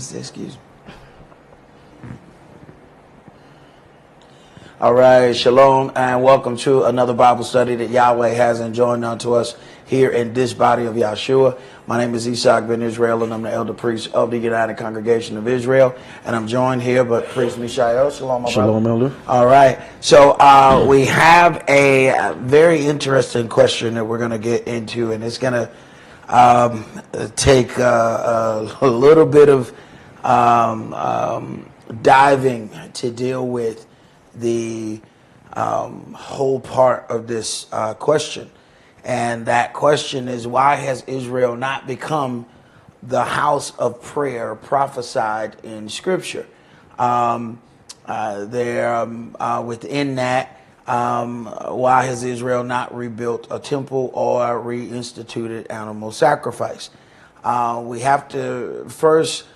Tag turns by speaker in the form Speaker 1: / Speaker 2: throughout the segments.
Speaker 1: Excuse me. All right, shalom, and welcome to another Bible study that Yahweh has enjoined unto us here in this body of Yahshua. My name is Esaac ben Israel, and I'm the elder priest of the United Congregation of Israel. And I'm joined here by Priest Mishael. Shalom, my
Speaker 2: Shalom,
Speaker 1: brother.
Speaker 2: Elder.
Speaker 1: All right, so we have a very interesting question that we're going to get into, and it's going to take a little bit of diving to deal with the whole part of this question. And that question is, why has Israel not become the house of prayer prophesied in Scripture? Within that, why has Israel not rebuilt a temple or reinstituted animal sacrifice? We have to first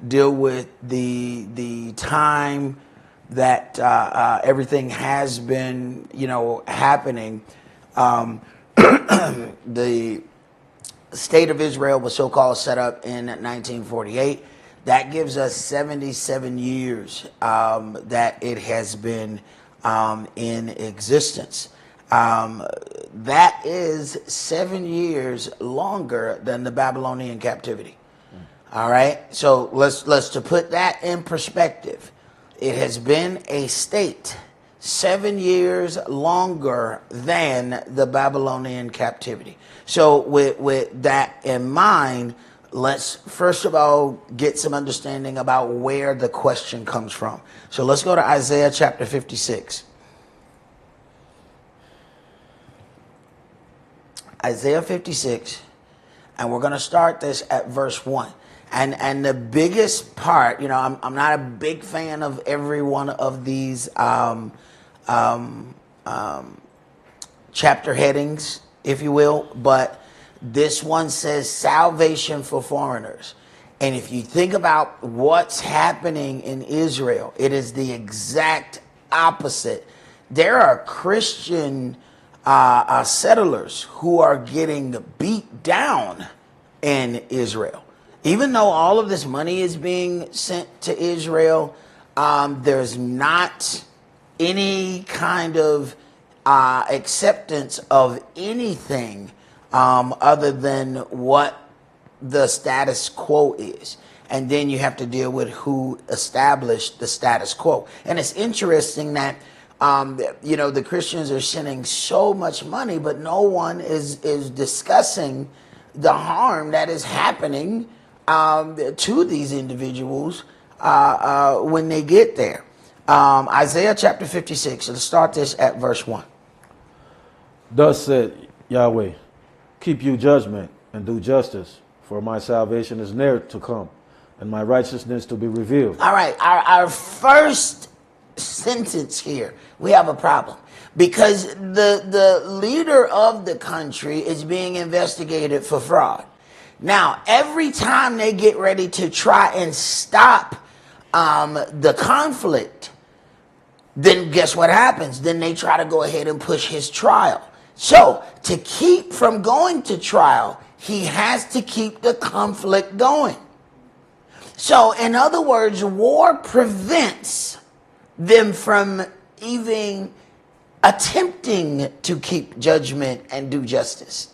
Speaker 1: deal with the time that everything has been, happening. The state of Israel was so-called set up in 1948. That gives us 77 years that it has been in existence. That is 7 years longer than the Babylonian captivity. All right, so let's to put that in perspective. It has been a state 7 years longer than the Babylonian captivity. So with that in mind, let's first of all get some understanding about where the question comes from. So let's go to Isaiah chapter 56. Isaiah 56, and we're going to start this at verse 1. And the biggest part, I'm not a big fan of every one of these chapter headings, if you will, but this one says salvation for foreigners. And if you think about what's happening in Israel, it is the exact opposite. There are Christian settlers who are getting beat down in Israel. Even though all of this money is being sent to Israel, there's not any kind of acceptance of anything other than what the status quo is. And then you have to deal with who established the status quo. And it's interesting that, the Christians are sending so much money, but no one is discussing the harm that is happening to these individuals when they get there. Isaiah chapter 56, let's start this at verse 1.
Speaker 2: Thus said Yahweh, keep you judgment and do justice, for my salvation is near to come, and my righteousness to be revealed.
Speaker 1: All right, our first sentence here, we have a problem. Because the leader of the country is being investigated for fraud. Now, every time they get ready to try and stop the conflict, then guess what happens? Then they try to go ahead and push his trial. So, to keep from going to trial, he has to keep the conflict going. So, in other words, war prevents them from even attempting to keep judgment and do justice.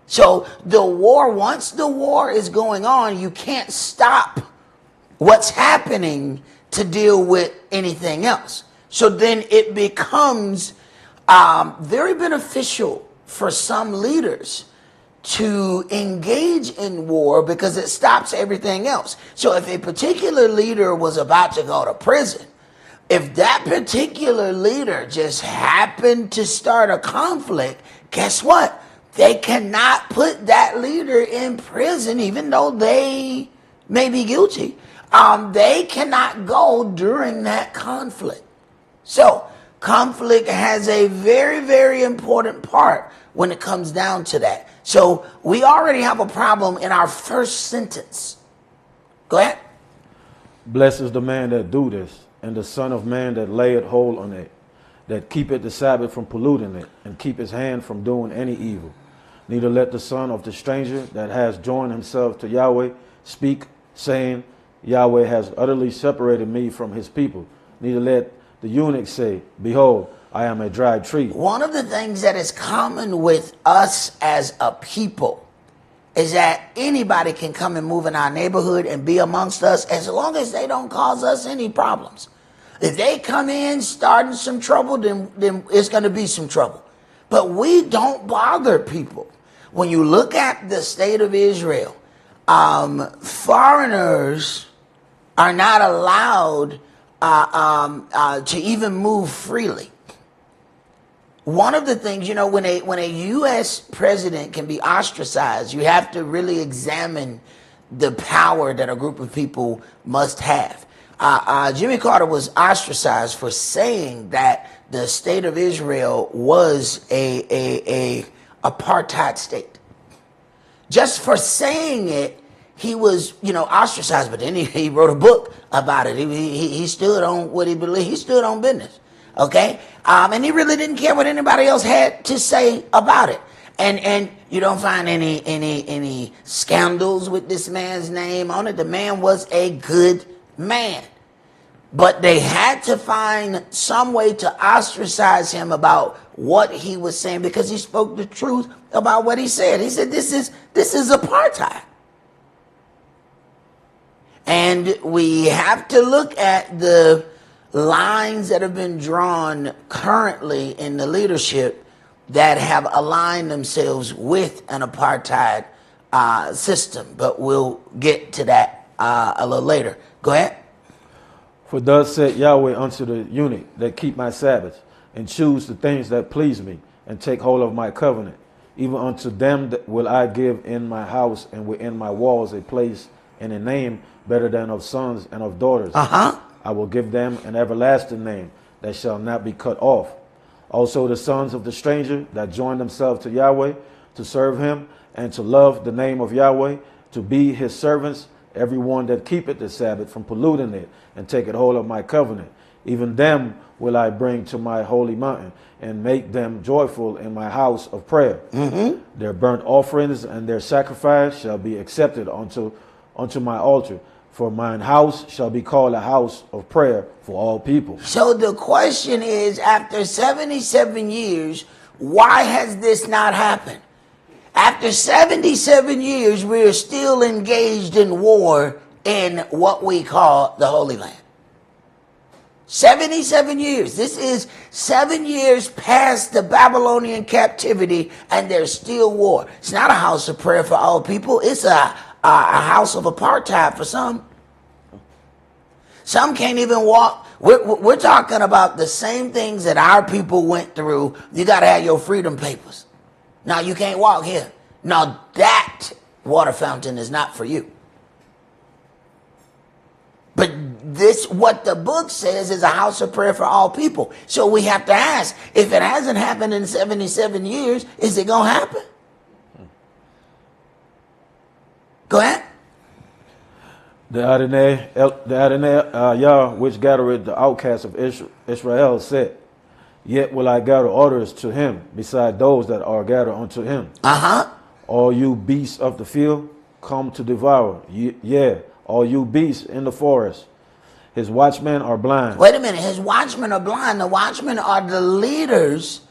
Speaker 1: So the war, once the war is going on, you can't stop what's happening to deal with anything else. So then it becomes very beneficial for some leaders to engage in war because it stops everything else. So if a particular leader was about to go to prison, if that particular leader just happened to start a conflict, guess what? They cannot put that leader in prison, even though they may be guilty. They cannot go during that conflict. So conflict has a very, very important part when it comes down to that. So we already have a problem in our first sentence. Go ahead.
Speaker 2: Blessed is the man that do this, and the son of man that layeth hold on it, that keepeth the Sabbath from polluting it, and keep his hand from doing any evil. Neither let the son of the stranger that has joined himself to Yahweh speak, saying, Yahweh has utterly separated me from his people. Neither let the eunuch say, behold, I am a dry tree.
Speaker 1: One of the things that is common with us as a people is that anybody can come and move in our neighborhood and be amongst us as long as they don't cause us any problems. If they come in starting some trouble, then it's going to be some trouble. But we don't bother people. When you look at the state of Israel, foreigners are not allowed to even move freely. One of the things, when a U.S. president can be ostracized, you have to really examine the power that a group of people must have. Jimmy Carter was ostracized for saying that the state of Israel was a apartheid state. Just for saying it, he was, ostracized. But then he wrote a book about it. He stood on what he believed. He stood on business. Okay? And he really didn't care what anybody else had to say about it. And you don't find any scandals with this man's name on it. The man was a good man. But they had to find some way to ostracize him about what he was saying because he spoke the truth about what he said. He said, this is apartheid. And we have to look at the lines that have been drawn currently in the leadership that have aligned themselves with an apartheid system. But we'll get to that a little later. Go ahead.
Speaker 2: For thus said Yahweh unto the eunuch that keep my Sabbaths, and choose the things that please me, and take hold of my covenant. Even unto them that will I give in my house and within my walls a place and a name better than of sons and of daughters. I will give them an everlasting name that shall not be cut off. Also the sons of the stranger that join themselves to Yahweh, to serve him, and to love the name of Yahweh, to be his servants, every one that keepeth the Sabbath from polluting it, and taketh hold of my covenant. Even them will I bring to my holy mountain, and make them joyful in my house of prayer. Their burnt offerings and their sacrifice shall be accepted unto my altar. For mine house shall be called a house of prayer for all people.
Speaker 1: So the question is, after 77 years, why has this not happened? After 77 years, we are still engaged in war in what we call the Holy Land. 77 years. This is 7 years past the Babylonian captivity, and there's still war. It's not a house of prayer for all people. It's a house of apartheid for some. Some can't even walk. We're talking about the same things that our people went through. You got to have your freedom papers. Now you can't walk here. Now that water fountain is not for you. But this, what the book says, is a house of prayer for all people. So we have to ask, if it hasn't happened in 77 years, is it going to happen? Go ahead.
Speaker 2: The Adonai, Yah, which gathereth the outcasts of Israel, said, Yet will I gather others to him, beside those that are gathered unto him. All you beasts of the field, come to devour. All you beasts in the forest. His watchmen are blind.
Speaker 1: Wait a minute. His watchmen are blind. The watchmen are the leaders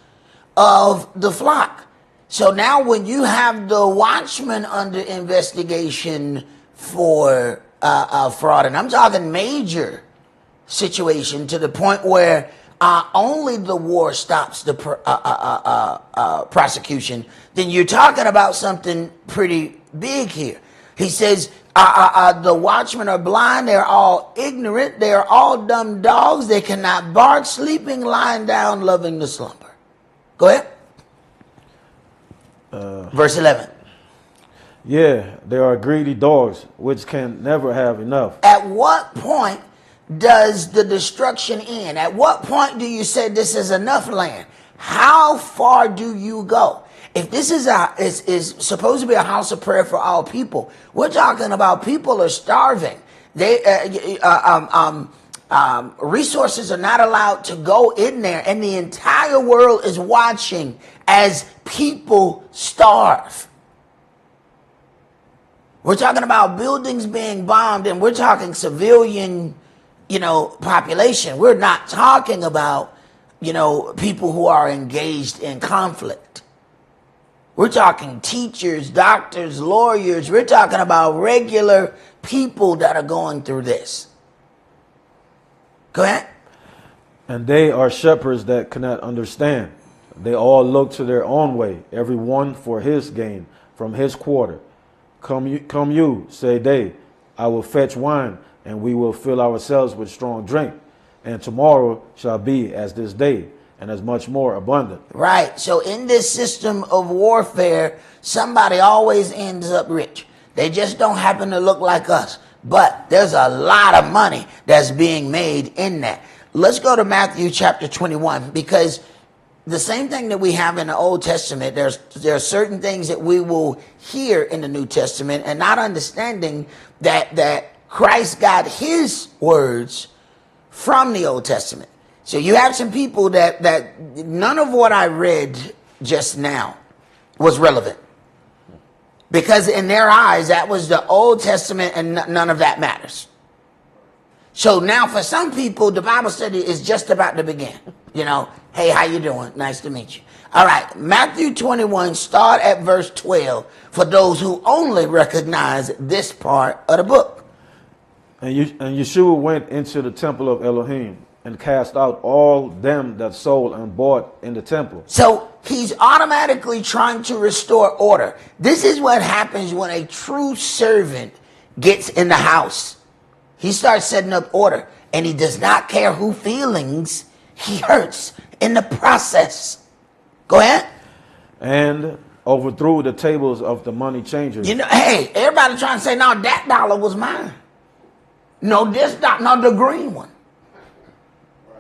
Speaker 1: of the flock. So now when you have the watchmen under investigation for fraud, and I'm talking major situation to the point where only the war stops the prosecution, then you're talking about something pretty big here. He says, the watchmen are blind, they're all ignorant, they're all dumb dogs, they cannot bark, sleeping, lying down, loving the slumber. Go ahead. Verse 11.
Speaker 2: Yeah, there are greedy dogs, which can never have enough.
Speaker 1: At what point does the destruction end? At what point do you say this is enough land? How far do you go? If this is supposed to be a house of prayer for all people, we're talking about people are starving. Resources are not allowed to go in there, and the entire world is watching as people starve. We're talking about buildings being bombed, and we're talking civilian, population. We're not talking about, people who are engaged in conflict. We're talking teachers, doctors, lawyers. We're talking about regular people that are going through this. Go ahead.
Speaker 2: And they are shepherds that cannot understand. They all look to their own way, every one for his gain from his quarter. Come you, say they, I will fetch wine, and we will fill ourselves with strong drink. And tomorrow shall be as this day, and as much more abundant.
Speaker 1: Right. So in this system of warfare, somebody always ends up rich. They just don't happen to look like us. But there's a lot of money that's being made in that. Let's go to Matthew chapter 21, because the same thing that we have in the Old Testament, there are certain things that we will hear in the New Testament, and not understanding that Christ got his words from the Old Testament. So you have some people that none of what I read just now was relevant, because in their eyes that was the Old Testament and none of that matters. So now for some people, the Bible study is just about to begin. Hey, how you doing? Nice to meet you. All right, Matthew 21, start at verse 12 for those who only recognize this part of the book.
Speaker 2: And Yeshua went into the temple of Elohim and cast out all them that sold and bought in the temple.
Speaker 1: So he's automatically trying to restore order. This is what happens when a true servant gets in the house. He starts setting up order, and he does not care who feelings he hurts in the process. Go ahead.
Speaker 2: And overthrew the tables of the money changers.
Speaker 1: Hey, everybody trying to say, no, that dollar was mine. No, this dollar, no, the green one.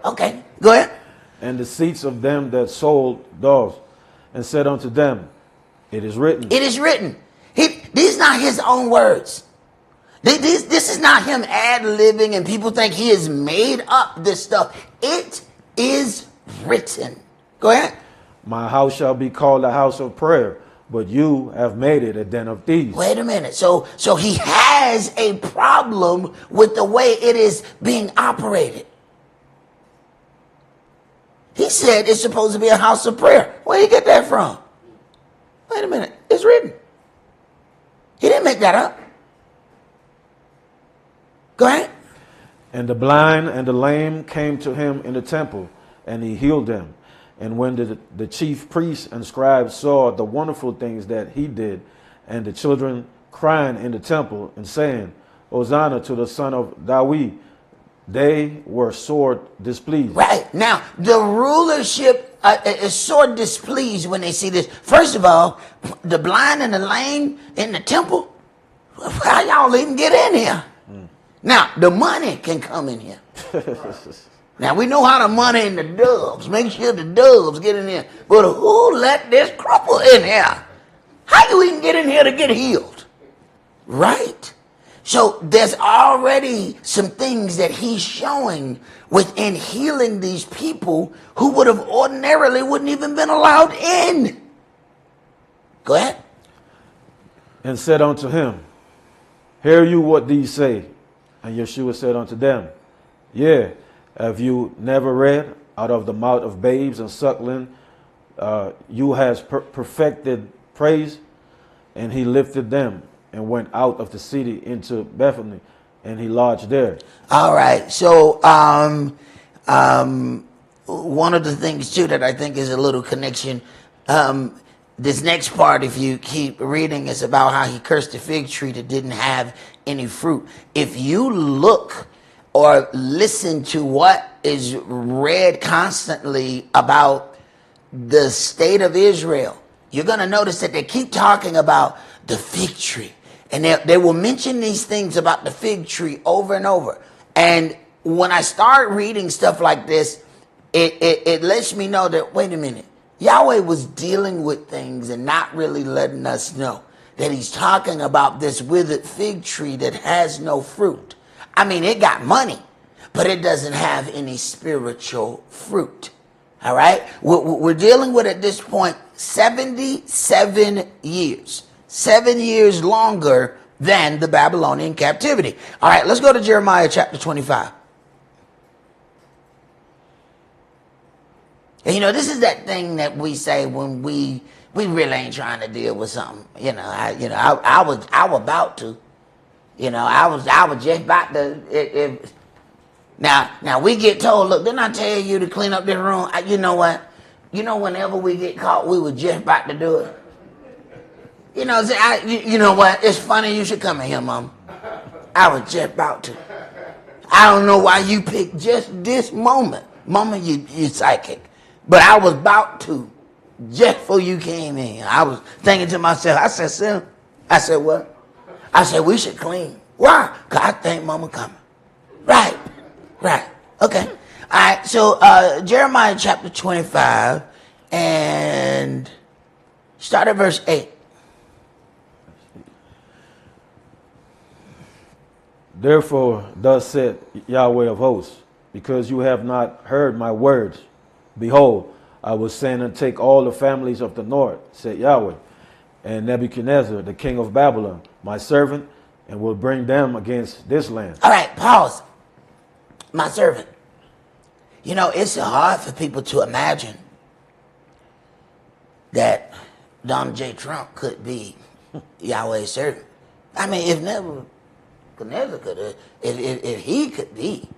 Speaker 1: Okay, go ahead.
Speaker 2: And the seats of them that sold doves, and said unto them, it is written.
Speaker 1: It is written. These not his own words. This is not him ad-libbing, and people think he has made up this stuff. It is written. Go ahead.
Speaker 2: My house shall be called a house of prayer, but you have made it a den of thieves.
Speaker 1: Wait a minute. So he has a problem with the way it is being operated. He said it's supposed to be a house of prayer. Where did he get that from? Wait a minute. It's written. He didn't make that up. Go ahead.
Speaker 2: And the blind and the lame came to him in the temple, and he healed them. And when the chief priests and scribes saw the wonderful things that he did, and the children crying in the temple and saying, Hosanna to the son of David, they were sore displeased.
Speaker 1: Right. Now, the rulership is sore displeased when they see this. First of all, the blind and the lame in the temple, how y'all even get in here? Now, the money can come in here. Now, we know how to money in the doves. Make sure the doves get in here. But who let this cripple in here? How you even get in here to get healed? Right? So there's already some things that he's showing within healing these people who would have ordinarily wouldn't even been allowed in. Go ahead.
Speaker 2: And said unto him, hear you what these say? And Yeshua said unto them, yeah, have you never read, out of the mouth of babes and suckling, you has perfected praise? And he lifted them and went out of the city into Bethany, and he lodged there. All
Speaker 1: right. So one of the things, too, that I think is a little connection, this next part, if you keep reading, is about how he cursed the fig tree that didn't have any fruit. If you look or listen to what is read constantly about the state of Israel, you're going to notice that they keep talking about the fig tree. And they will mention these things about the fig tree over and over. And when I start reading stuff like this, it lets me know that, wait a minute, Yahweh was dealing with things and not really letting us know that he's talking about this withered fig tree that has no fruit. I mean, it got money, but it doesn't have any spiritual fruit. All right? We're dealing with, at this point, 77 years. 7 years longer than the Babylonian captivity. All right, let's go to Jeremiah chapter 25. And you know, this is that thing that we say when we really ain't trying to deal with something. I was about to. I was just about to. Now we get told, look, didn't I tell you to clean up this room? You know what? Whenever we get caught, we were just about to do it. You know what? It's funny you should come in here, Mom. I was just about to. I don't know why you picked just this moment. Mama, you psychic. But I was about to, just before you came in. I was thinking to myself, I said, Sim, I said, what? I said, we should clean. Why? Because I think Mama coming. Right. Okay. All right, so Jeremiah chapter 25 and start at verse 8.
Speaker 2: Therefore, thus said Yahweh of hosts, because you have not heard my words, behold, I will send and take all the families of the north, said Yahweh, and Nebuchadnezzar, the king of Babylon, my servant, and will bring them against this land.
Speaker 1: All right, pause. My servant. It's hard for people to imagine that Donald J. Trump could be Yahweh's servant. I mean, if Nebuchadnezzar could, if he could be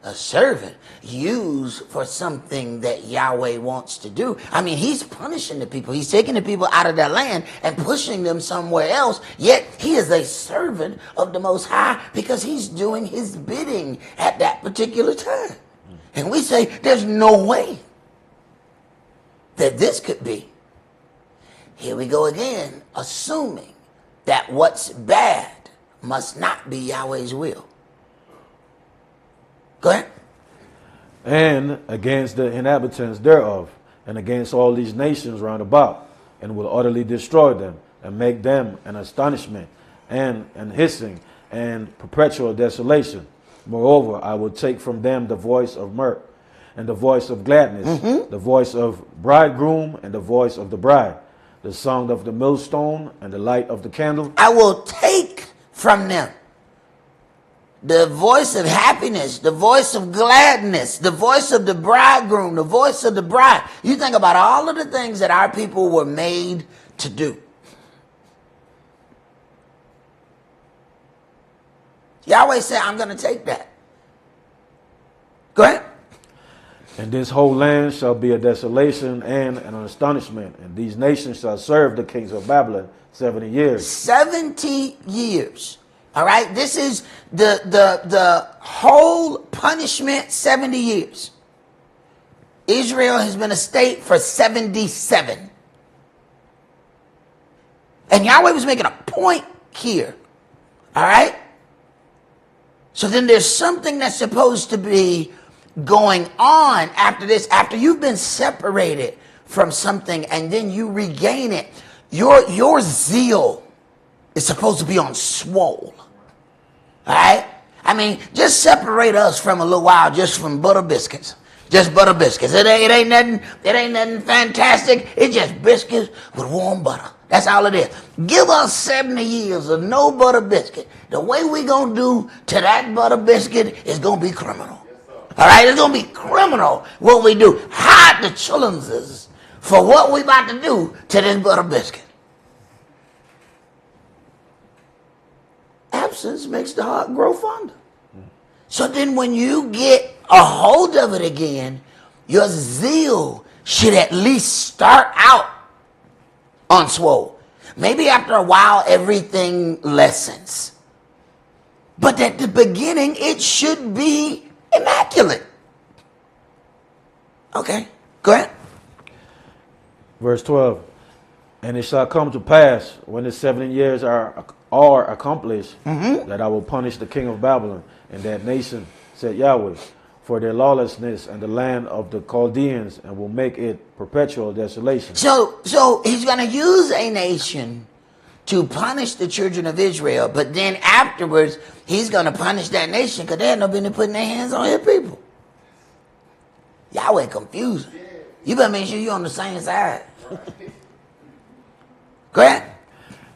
Speaker 1: a servant used for something that Yahweh wants to do. I mean, he's punishing the people. He's taking the people out of their land and pushing them somewhere else. Yet he is a servant of the Most High because he's doing his bidding at that particular time. And we say there's no way that this could be. Here we go again, assuming that what's bad must not be Yahweh's will. Go ahead.
Speaker 2: And against the inhabitants thereof, and against all these nations round about, and will utterly destroy them, and make them an astonishment, and an hissing, and perpetual desolation. Moreover, I will take from them the voice of mirth, and the voice of gladness, the voice of bridegroom, and the voice of the bride, the song of the millstone, and the light of the candle.
Speaker 1: I will take from them the voice of happiness, the voice of gladness, the voice of the bridegroom, the voice of the bride. You think about all of the things that our people were made to do. Yahweh said, I'm going to take that. Go ahead.
Speaker 2: And this whole land shall be a desolation and an astonishment. And these nations shall serve the kings of Babylon 70 years. 70
Speaker 1: years. All right, this is the whole punishment, 70 years. Israel has been a state for 77. And Yahweh was making a point here. All right? So then there's something that's supposed to be going on after this, after you've been separated from something and then you regain it. Your zeal is supposed to be on swole. All right? I mean, just separate us from a little while just from butter biscuits. Just butter biscuits. It ain't nothing fantastic. It's just biscuits with warm butter. That's all it is. Give us 70 years of no butter biscuit. The way we gonna do to that butter biscuit is gonna be criminal. All right? It's gonna be criminal what we do. Hide the chillinses for what we about to do to this butter biscuit. Absence makes the heart grow fonder. So then when you get a hold of it again, your zeal should at least start out on swole. Maybe after a while, everything lessens. But at the beginning, it should be immaculate. Okay, go ahead.
Speaker 2: Verse 12. And it shall come to pass when the 70 years are accomplished, that I will punish the king of Babylon and that nation, said Yahweh, for their lawlessness and the land of the Chaldeans, and will make it perpetual desolation.
Speaker 1: So he's going to use a nation to punish the children of Israel, but then afterwards he's going to punish that nation because they had no business putting their hands on his people. Yahweh confusing. You better make sure you're on the same side. Go ahead.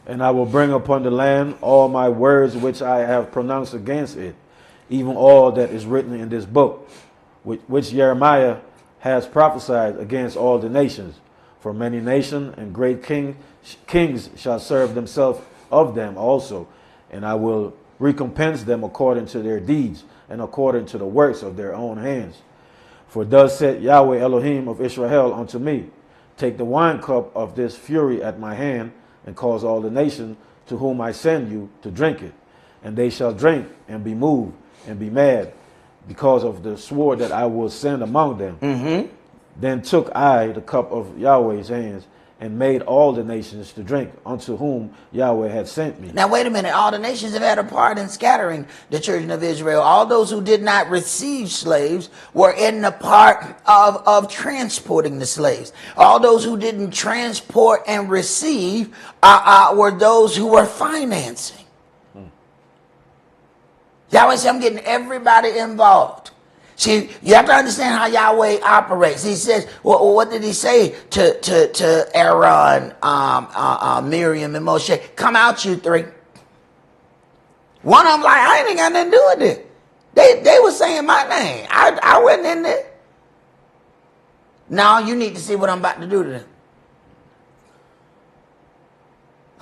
Speaker 2: And I will bring upon the land all my words which I have pronounced against it, even all that is written in this book, which Jeremiah has prophesied against all the nations. For many nations and great kings shall serve themselves of them also, and I will recompense them according to their deeds and according to the works of their own hands. For thus said Yahweh Elohim of Israel unto me, take the wine cup of this fury at my hand, and cause all the nations to whom I send you to drink it. And they shall drink and be moved and be mad because of the sword that I will send among them.
Speaker 1: Mm-hmm.
Speaker 2: Then took I the cup of Yahweh's hands and made all the nations to drink unto whom Yahweh had sent me.
Speaker 1: Now, wait a minute. All the nations have had a part in scattering the children of Israel. All those who did not receive slaves were in the part of transporting the slaves. All those who didn't transport and receive were those who were financing. Yahweh said, I'm getting everybody involved. See, you have to understand how Yahweh operates. He says, well, what did he say to Aaron, Miriam, and Moshe? Come out, you three. One of them like, I ain't got nothing to do with it. They were saying my name. I wasn't in there. Now you need to see what I'm about to do to them.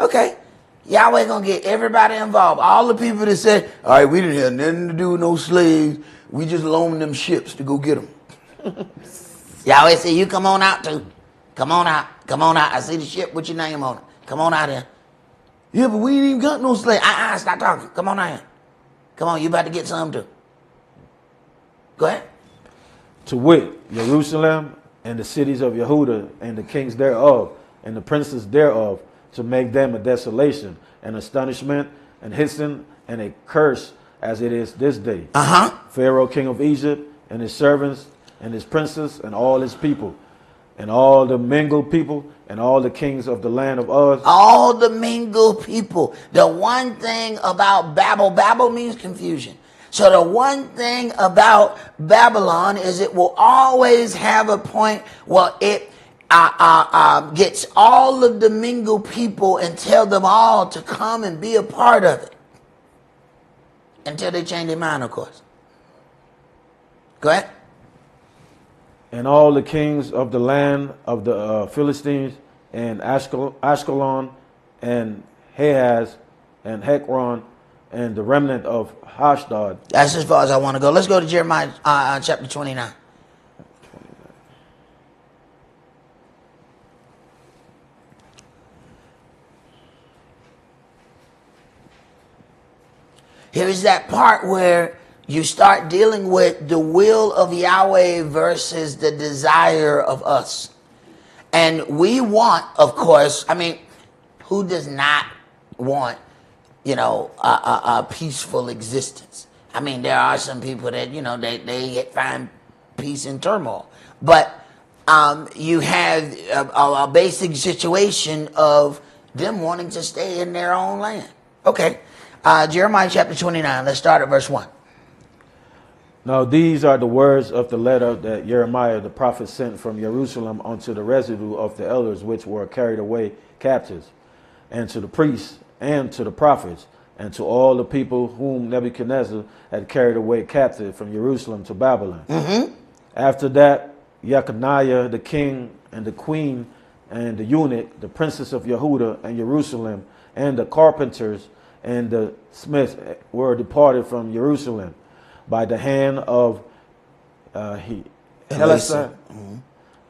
Speaker 1: Okay. Yahweh gonna get everybody involved. All the people that said, all right, we didn't have nothing to do with no slaves. We just loaned them ships to go get them. Yahweh said, you come on out too. Come on out. Come on out. I see the ship with your name on it. Come on out here. Yeah, but we ain't even got no slaves. Stop talking. Come on out here. Come on, you about to get some too. Go ahead.
Speaker 2: To wit, Jerusalem and the cities of Yehuda and the kings thereof and the princes thereof, to make them a desolation, an astonishment, and hissing, and a curse, as it is this day. Pharaoh, king of Egypt, and his servants, and his princes, and all his people, and all the mingled people, and all the kings of the land of Uz.
Speaker 1: All the mingled people. The one thing about Babel means confusion. So the one thing about Babylon is it will always have a point where it gets all of the mingled people and tell them all to come and be a part of it. Until they change their mind, of course. Go ahead.
Speaker 2: And all the kings of the land of the Philistines, and Ashkelon, and Ahaz, and Hekron, and the remnant of Ashdod.
Speaker 1: That's as far as I want to go. Let's go to Jeremiah chapter 29. Here is that part where you start dealing with the will of Yahweh versus the desire of us. And we want, of course, I mean, who does not want, a peaceful existence? I mean, there are some people that, they find peace in turmoil. But you have a basic situation of them wanting to stay in their own land. Okay. Jeremiah chapter 29, let's start at verse 1.
Speaker 2: Now these are the words of the letter that Jeremiah the prophet sent from Jerusalem unto the residue of the elders which were carried away captives, and to the priests, and to the prophets, and to all the people whom Nebuchadnezzar had carried away captive from Jerusalem to Babylon. Mm-hmm. After that, Jeconiah the king, and the queen, and the eunuch, the princess of Yehuda and Jerusalem, and the carpenters, and the smiths were departed from Jerusalem by the hand of Elisah,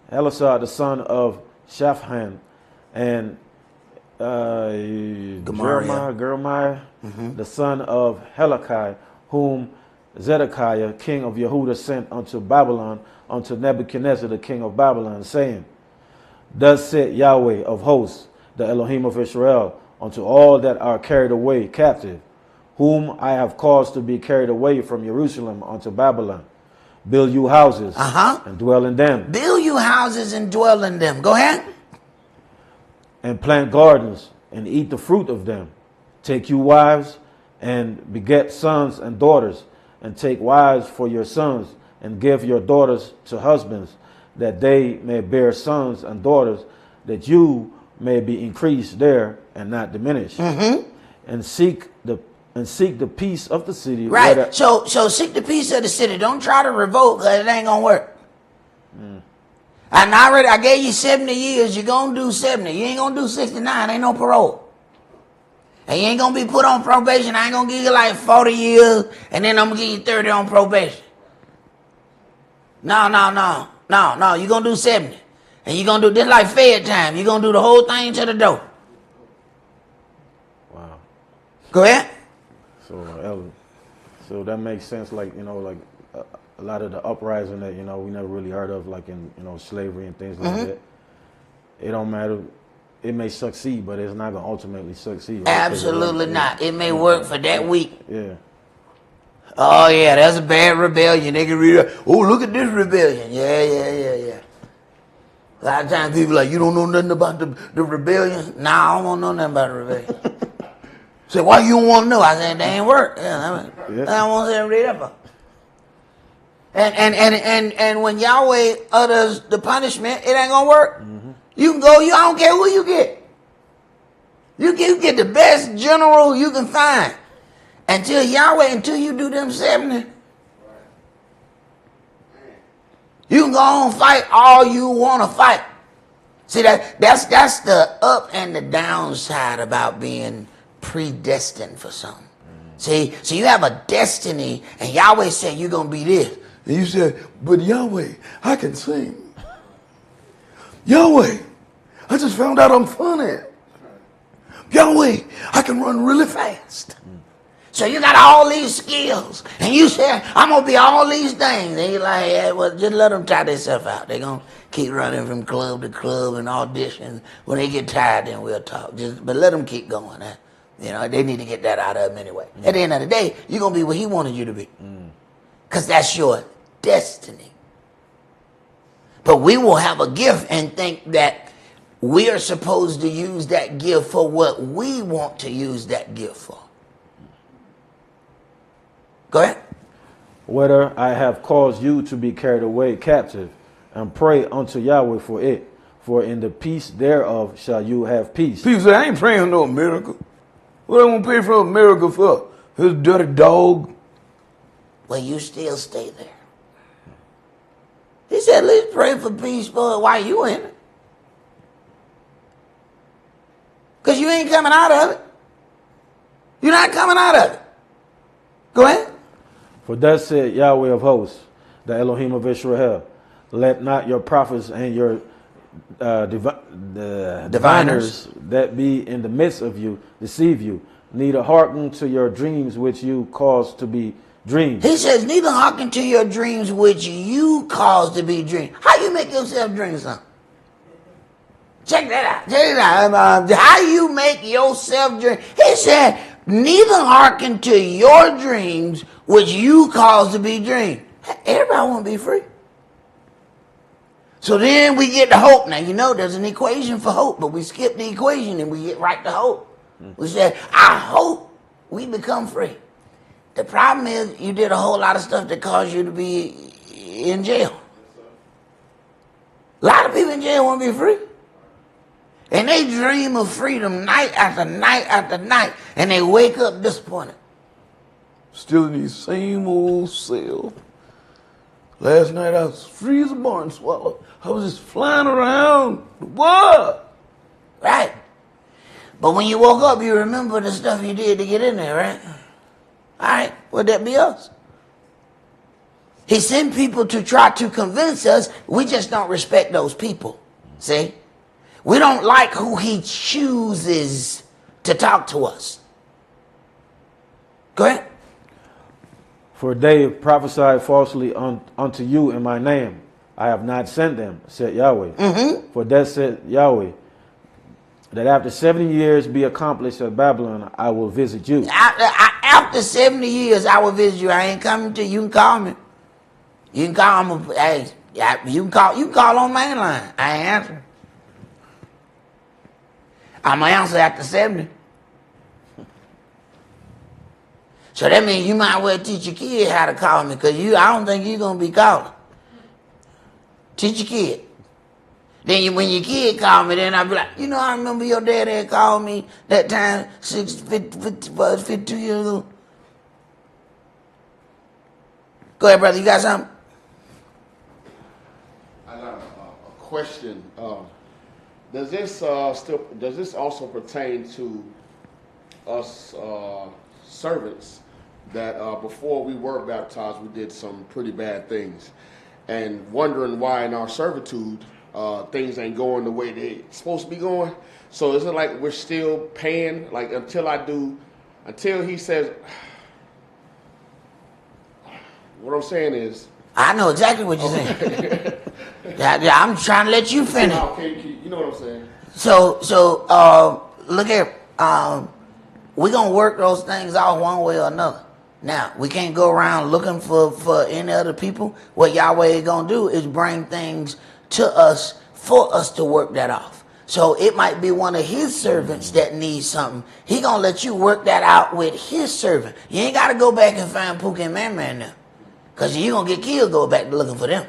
Speaker 2: the son of Shaphan, and Jeremiah, the son of Helikai, whom Zedekiah, king of Yehuda, sent unto Babylon, unto Nebuchadnezzar, the king of Babylon, saying, Thus said Yahweh of hosts, the Elohim of Israel, unto all that are carried away captive, whom I have caused to be carried away from Jerusalem unto Babylon. Build you houses and dwell in them.
Speaker 1: Build you houses and dwell in them. Go ahead.
Speaker 2: And plant gardens and eat the fruit of them. Take you wives and beget sons and daughters, and take wives for your sons, and give your daughters to husbands, that they may bear sons and daughters, that you may be increased there, and not diminish. And seek the peace of the city.
Speaker 1: Right. So seek the peace of the city. Don't try to revolt, because it ain't gonna work. I gave you 70 years. You're gonna do 70. You ain't gonna do 69. Ain't no parole. And you ain't gonna be put on probation. I ain't gonna give you like 40 years, and then I'm gonna give you 30 on probation. No. You're gonna do 70. And you're gonna do this like Fed time. You're gonna do the whole thing to the door.
Speaker 2: Wow.
Speaker 1: Go ahead.
Speaker 2: So that makes sense. Like, like a lot of the uprising that, we never really heard of, like in, slavery and things like that. It don't matter. It may succeed, but it's not going to ultimately succeed. Right?
Speaker 1: Absolutely not. It may work for that week.
Speaker 2: Yeah.
Speaker 1: Oh, yeah, that's a bad rebellion. They can read, oh, look at this rebellion. Yeah. A lot of times people are like, you don't know nothing about the rebellion? Nah, I don't want to know nothing about the rebellion. Say, why you don't want to know? I said, they ain't work. I don't want to read up. And when Yahweh utters the punishment, it ain't gonna work. You can go. I don't care who you get. You get the best general you can find. Until you do them 70. You can go on and fight all you want to fight. See, that's the up and the downside about being predestined for something. See, so you have a destiny, and Yahweh said you're going to be this. And you said, but Yahweh, I can sing. Yahweh, I just found out I'm funny. Yahweh, I can run really fast. So you got all these skills, and you said, I'm going to be all these things. And you're like, yeah, well, just let them try themselves out. They're going to keep running from club to club and audition. When they get tired, then we'll talk. But let them keep going. They need to get that out of them anyway. At the end of the day, you're going to be what he wanted you to be. Because that's your destiny. But we will have a gift and think that we are supposed to use that gift for what we want to use that gift for. Go ahead.
Speaker 2: Whether I have caused you to be carried away captive, and pray unto Yahweh for it, for in the peace thereof shall you have peace.
Speaker 3: People say, I ain't praying for no miracle. What am I going to pray for a miracle for? This dirty dog.
Speaker 1: Well, you still stay there. He said, let's pray for peace for why you in it. Because you ain't coming out of it. You're not coming out of it. Go ahead.
Speaker 2: For thus said Yahweh of hosts, the Elohim of Israel, let not your prophets and your diviners that be in the midst of you deceive you, neither hearken to your dreams which you cause to be dreams.
Speaker 1: He says, neither hearken to your dreams which you cause to be dreams. How you make yourself dream something? Check that out. Check it out. How you make yourself dream. He said, neither hearken to your dreams which you cause to be dreams. Everybody want to be free. So then we get to hope. Now, there's an equation for hope, but we skip the equation and we get right to hope. We said, I hope we become free. The problem is you did a whole lot of stuff that caused you to be in jail. A lot of people in jail want to be free. And they dream of freedom night after night after night. And they wake up disappointed.
Speaker 3: Still in the same old cell. Last night I was free as a barn swallow. I was just flying around. What?
Speaker 1: Right. But when you woke up, you remember the stuff you did to get in there, right? All right. Would that be us? He sent people to try to convince us. We just don't respect those people. See? We don't like who he chooses to talk to us. Go ahead.
Speaker 2: For they prophesied falsely unto you in my name. I have not sent them, said Yahweh. For that said Yahweh, that after 70 years be accomplished at Babylon, I will visit you.
Speaker 1: After 70 years, I will visit you. I ain't coming to you. You can call me. You can call me. Hey, you can call on main line. I ain't answering. I'm going to answer after 70. So that means you might well teach your kid how to call me, because I don't think you're going to be calling. Teach your kid. Then when your kid called me, then I'll be like, I remember your dad had called me that time 52 years ago. Go ahead, brother. You got something?
Speaker 4: I got a question. Does this also pertain to us servants that before we were baptized, we did some pretty bad things, and wondering why in our servitude things ain't going the way they're supposed to be going? So is it like we're still paying, like until he says? What I'm saying is,
Speaker 1: I know exactly what you're saying. I'm trying to let you finish.
Speaker 4: Okay, you know what I'm saying.
Speaker 1: So look here. We're going to work those things out one way or another. Now, we can't go around looking for any other people. What Yahweh is going to do is bring things to us for us to work that off. So it might be one of his servants that needs something. He going to let you work that out with his servant. You ain't got to go back and find Pookie and Man now. Because you're going to get killed going back to looking for them.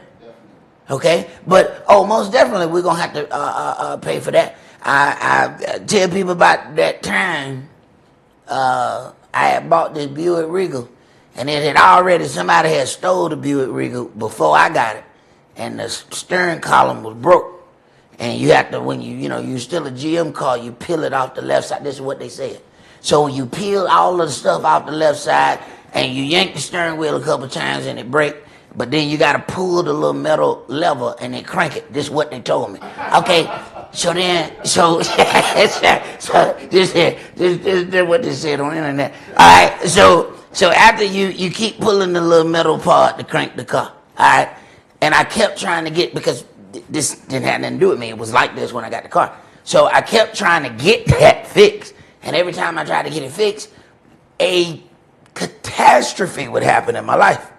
Speaker 1: Okay? But, most definitely we're going to have to pay for that. I tell people about that time I had bought this Buick Regal. And it had somebody had stole the Buick Regal before I got it. And the steering column was broke. And you have to, when you still a GM car, you peel it off the left side. This is what they said. So you peel all of the stuff off the left side, and you yank the steering wheel a couple times and it break. But then you got to pull the little metal lever and then crank it. This is what they told me. Okay, so this is what they said on the internet. All right, so after you keep pulling the little metal part to crank the car. All right, and I kept trying to get, because this didn't have nothing to do with me. It was like this when I got the car. So I kept trying to get that fixed. And every time I tried to get it fixed, a catastrophe would happen in my life.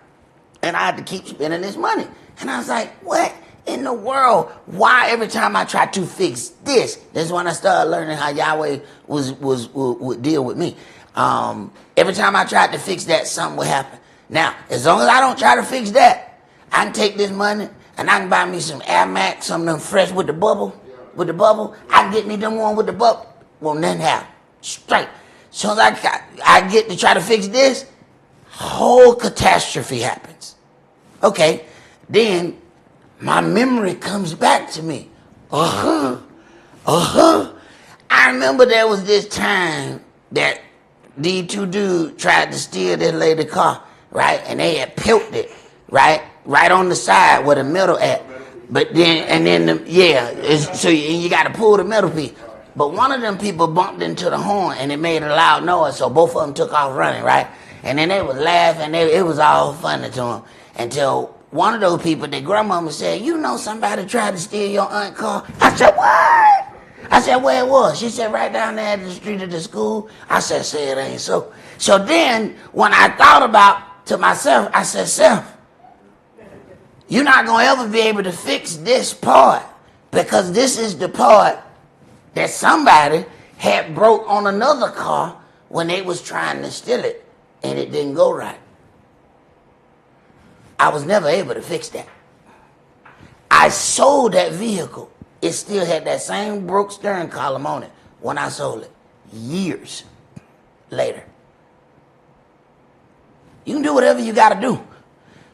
Speaker 1: And I had to keep spending this money. And I was like, what in the world? Why every time I try to fix this? This is when I started learning how Yahweh would deal with me. Every time I tried to fix that, something would happen. Now, as long as I don't try to fix that, I can take this money and I can buy me some Air Max, some of them fresh with the bubble. With the bubble, I can get me them one with the bubble. Won't nothing happen. Straight. So as I get to try to fix this, whole catastrophe happens. Okay, then my memory comes back to me. I remember there was this time that these two dudes tried to steal this lady car, right? And they had peeled it, right on the side where the metal at. But then, so you got to pull the metal piece. But one of them people bumped into the horn and it made a loud noise, so both of them took off running, right? And then they was laughing. It was all funny to them until one of those people, their grandmama said, somebody tried to steal your aunt's car. I said, what? I said, where it was? She said, right down there at the street of the school. I said, say it ain't so. So then when I thought about to myself, I said, Self, you're not going to ever be able to fix this part, because this is the part that somebody had broke on another car when they was trying to steal it, and it didn't go right. I was never able to fix that. I sold that vehicle. It still had that same broke steering column on it when I sold it, years later. You can do whatever you got to do.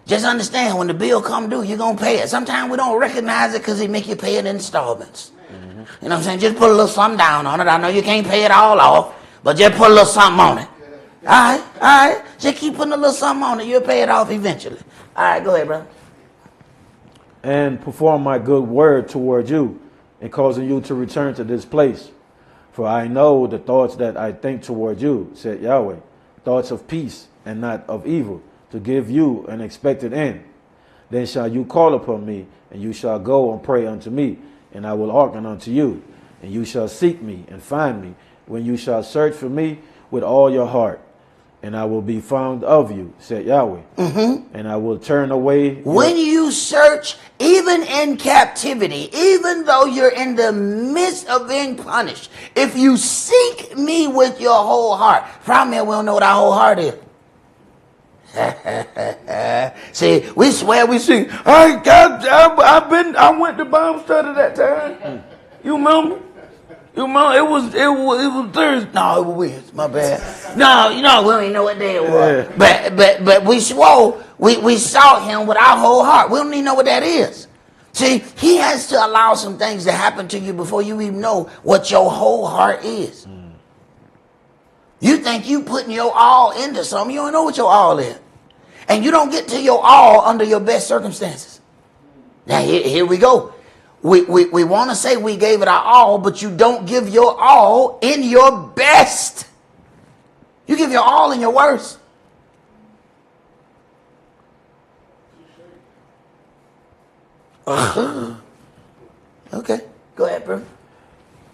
Speaker 1: Just understand, when the bill come due, you're going to pay it. Sometimes we don't recognize it because they make you pay it in installments. Mm-hmm. You know what I'm saying? Just put a little something down on it. I know you can't pay it all off, but just put a little something on it. All right. Just keep putting a little something on it. You'll pay it off eventually. All right, go ahead, brother.
Speaker 2: And perform my good word toward you, and causing you to return to this place. For I know the thoughts that I think toward you, said Yahweh, thoughts of peace and not of evil, to give you an expected end. Then shall you call upon me, and you shall go and pray unto me, and I will hearken unto you. And you shall seek me and find me, when you shall search for me with all your heart. And I will be found of you, said Yahweh. Mm-hmm. And I will turn away.
Speaker 1: When you search, even in captivity, even though you're in the midst of being punished, if you seek me with your whole heart. Problem is, we don't know what our whole heart is. See, we swear we see.
Speaker 3: I went to Bible study that time. You remember? You remember? It was Thursday.
Speaker 1: No, it was Wednesday. My bad. No, we don't even know what day it was. Yeah. But we swore we sought him with our whole heart. We don't even know what that is. See, he has to allow some things to happen to you before you even know what your whole heart is. You think you putting your all into something, you don't know what your all is. And you don't get to your all under your best circumstances. Now, here we go. We want to say we gave it our all, but you don't give your all in your best. You give your all in your worst. Okay, go ahead, bro.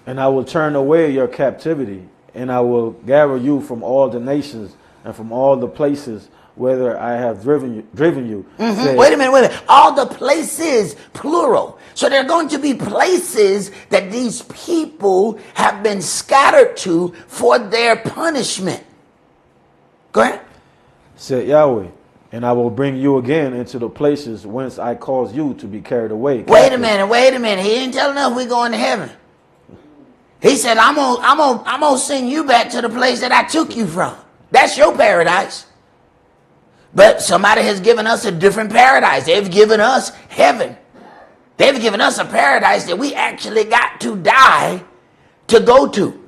Speaker 2: And I will turn away your captivity, and I will gather you from all the nations and from all the places whither I have driven you.
Speaker 1: Mm-hmm. Wait a minute. All the places, plural. So there are going to be places that these people have been scattered to for their punishment. Go ahead.
Speaker 2: Said Yahweh, and I will bring you again into the places whence I caused you to be carried away.
Speaker 1: Wait a minute. He ain't telling us we're going to heaven. He said, I'm gonna send you back to the place that I took you from. That's your paradise. But somebody has given us a different paradise. They've given us heaven. They've given us a paradise that we actually got to die to go to.